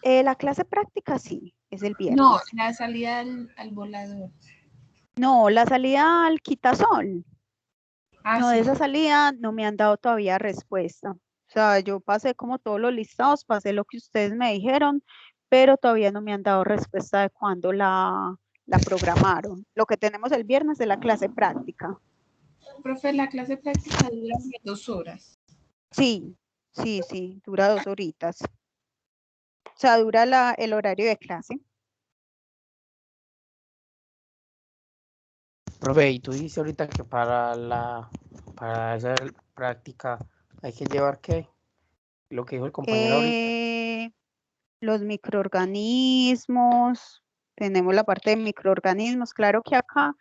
A: La clase práctica sí, es el viernes.
F: No, la salida al volador.
A: No, la salida al quitasol.
F: Ah,
A: No,
F: sí.
A: de esa salida no me han dado todavía respuesta. O sea, yo pasé como todos los listados, pasé lo que ustedes me dijeron, pero todavía no me han dado respuesta de cuándo la programaron. Lo que tenemos el viernes es la clase práctica.
F: Profe, la clase práctica dura 2 horas.
A: Sí, sí, dura 2 horitas. O sea, dura el horario de clase.
E: Profe, y tú dices ahorita que para esa práctica hay que llevar ¿qué? Lo que dijo el compañero ahorita.
A: Los microorganismos, tenemos la parte de microorganismos, claro que acá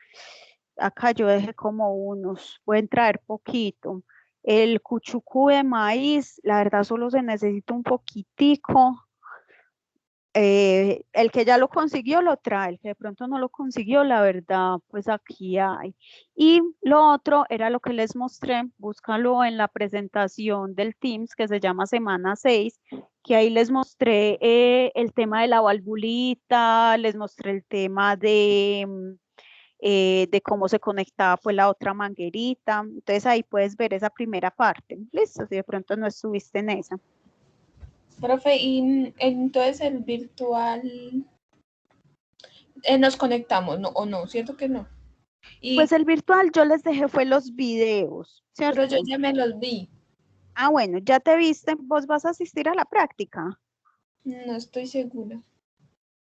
A: yo dejé como unos, pueden traer poquito. El cuchucú de maíz, la verdad solo se necesita un poquitico. El que ya lo consiguió lo trae, el que de pronto no lo consiguió, la verdad, pues aquí hay. Y lo otro era lo que les mostré, búscalo en la presentación del Teams que se llama Semana 6, que ahí les mostré el tema de la valvulita, les mostré el tema de cómo se conectaba pues la otra manguerita. Entonces ahí puedes ver esa primera parte. Listo, si de pronto no estuviste en esa.
F: Profe, y entonces el virtual nos conectamos, ¿no? ¿O no? ¿Cierto que no?
A: Pues el virtual yo les dejé fue los videos, ¿cierto?
F: Pero yo ya me los vi.
A: Ah, bueno, ya te viste, vos vas a asistir a la práctica.
F: No estoy segura.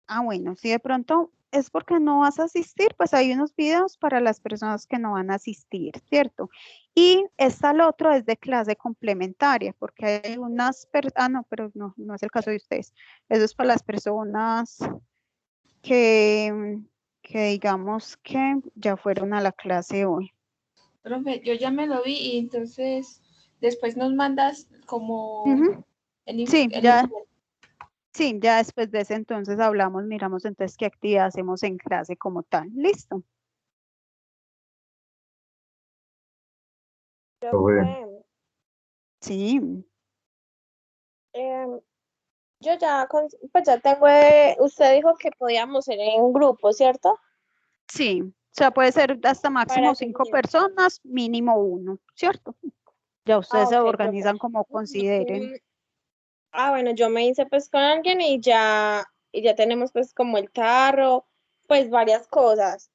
A: Ah, bueno, si de pronto es porque no vas a asistir, pues hay unos videos para las personas que no van a asistir, ¿cierto? Y el otro es de clase complementaria, porque hay unas, no, pero no es el caso de ustedes. Eso es para las personas que digamos que ya fueron a la clase hoy.
F: Profe, yo ya me lo vi y entonces después nos mandas como
A: Sí, ya después de ese entonces hablamos, miramos entonces qué actividad hacemos en clase como tal. ¿Listo? Sí.
B: Yo ya, pues ya tengo, usted dijo que podíamos ir en grupo, ¿cierto?
A: Sí, sea, puede ser hasta máximo
B: Para
A: 5
B: seguir.
A: personas, mínimo 1, ¿cierto? Ya ustedes se
B: Ok, profe.
A: organizan como consideren.
B: Bueno, yo me hice pues con alguien y ya tenemos pues como el tarro, pues varias cosas.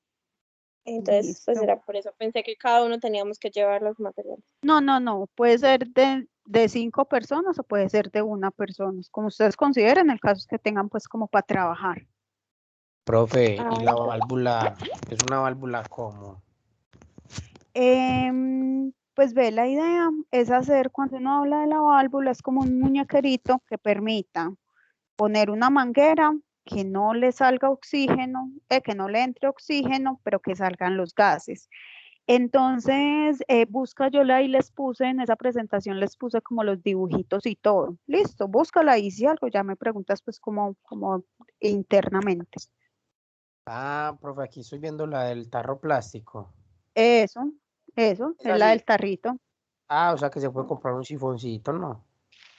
B: Entonces, pues
A: Listo.
B: era por eso pensé que cada uno teníamos que llevar los materiales.
A: No, puede ser de 5 personas o puede ser de 1 persona, como ustedes consideren, el caso es que tengan pues como para trabajar.
E: Profe,
B: Ah,
E: ¿y la válvula es una válvula como?
A: Pues ve, la idea es hacer, cuando uno habla de la válvula, es como un muñequerito que permita poner una manguera que no le salga oxígeno, que no le entre oxígeno, pero que salgan los gases. Entonces, busca Yola y les puse, en esa presentación les puse como los dibujitos y todo. Listo, búscala y si algo ya me preguntas pues como internamente.
E: Profe, aquí estoy viendo la del tarro plástico.
A: Eso, es la del tarrito.
E: O sea que se puede comprar un sifoncito, ¿no?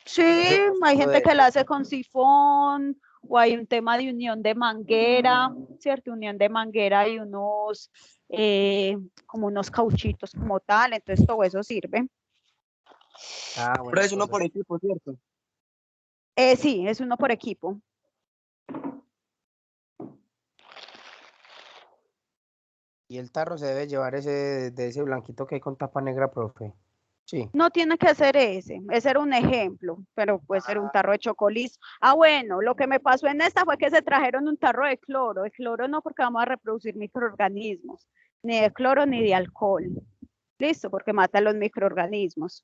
A: Sí, hay gente que la hace con sifón, o hay un tema de unión de manguera, ¿cierto? Unión de manguera y unos, como unos cauchitos como tal, entonces todo eso sirve.
H: Pero
E: Bueno,
H: es uno
E: profe.
H: por equipo, ¿cierto?
A: Sí, es uno por equipo.
E: Y el tarro se debe llevar de ese blanquito que hay con tapa negra, profe. Sí.
A: No tiene que ser ese era un ejemplo, pero puede ser un tarro de chocolis. Bueno, lo que me pasó en esta fue que se trajeron un tarro de cloro no porque vamos a reproducir microorganismos, ni de cloro ni de alcohol. Listo, porque mata los microorganismos.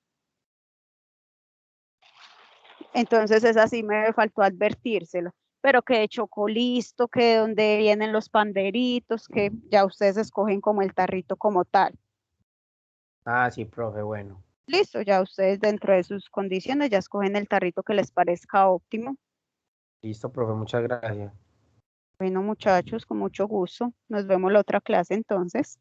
A: Entonces es así, me faltó advertírselo, pero que de chocolisto, que de donde vienen los panderitos, que ya ustedes escogen como el tarrito como tal.
E: Sí, profe, bueno.
A: Listo, ya ustedes dentro de sus condiciones ya escogen el tarrito que les parezca óptimo.
E: Listo, profe, muchas gracias.
A: Bueno, muchachos, con mucho gusto. Nos vemos la otra clase entonces.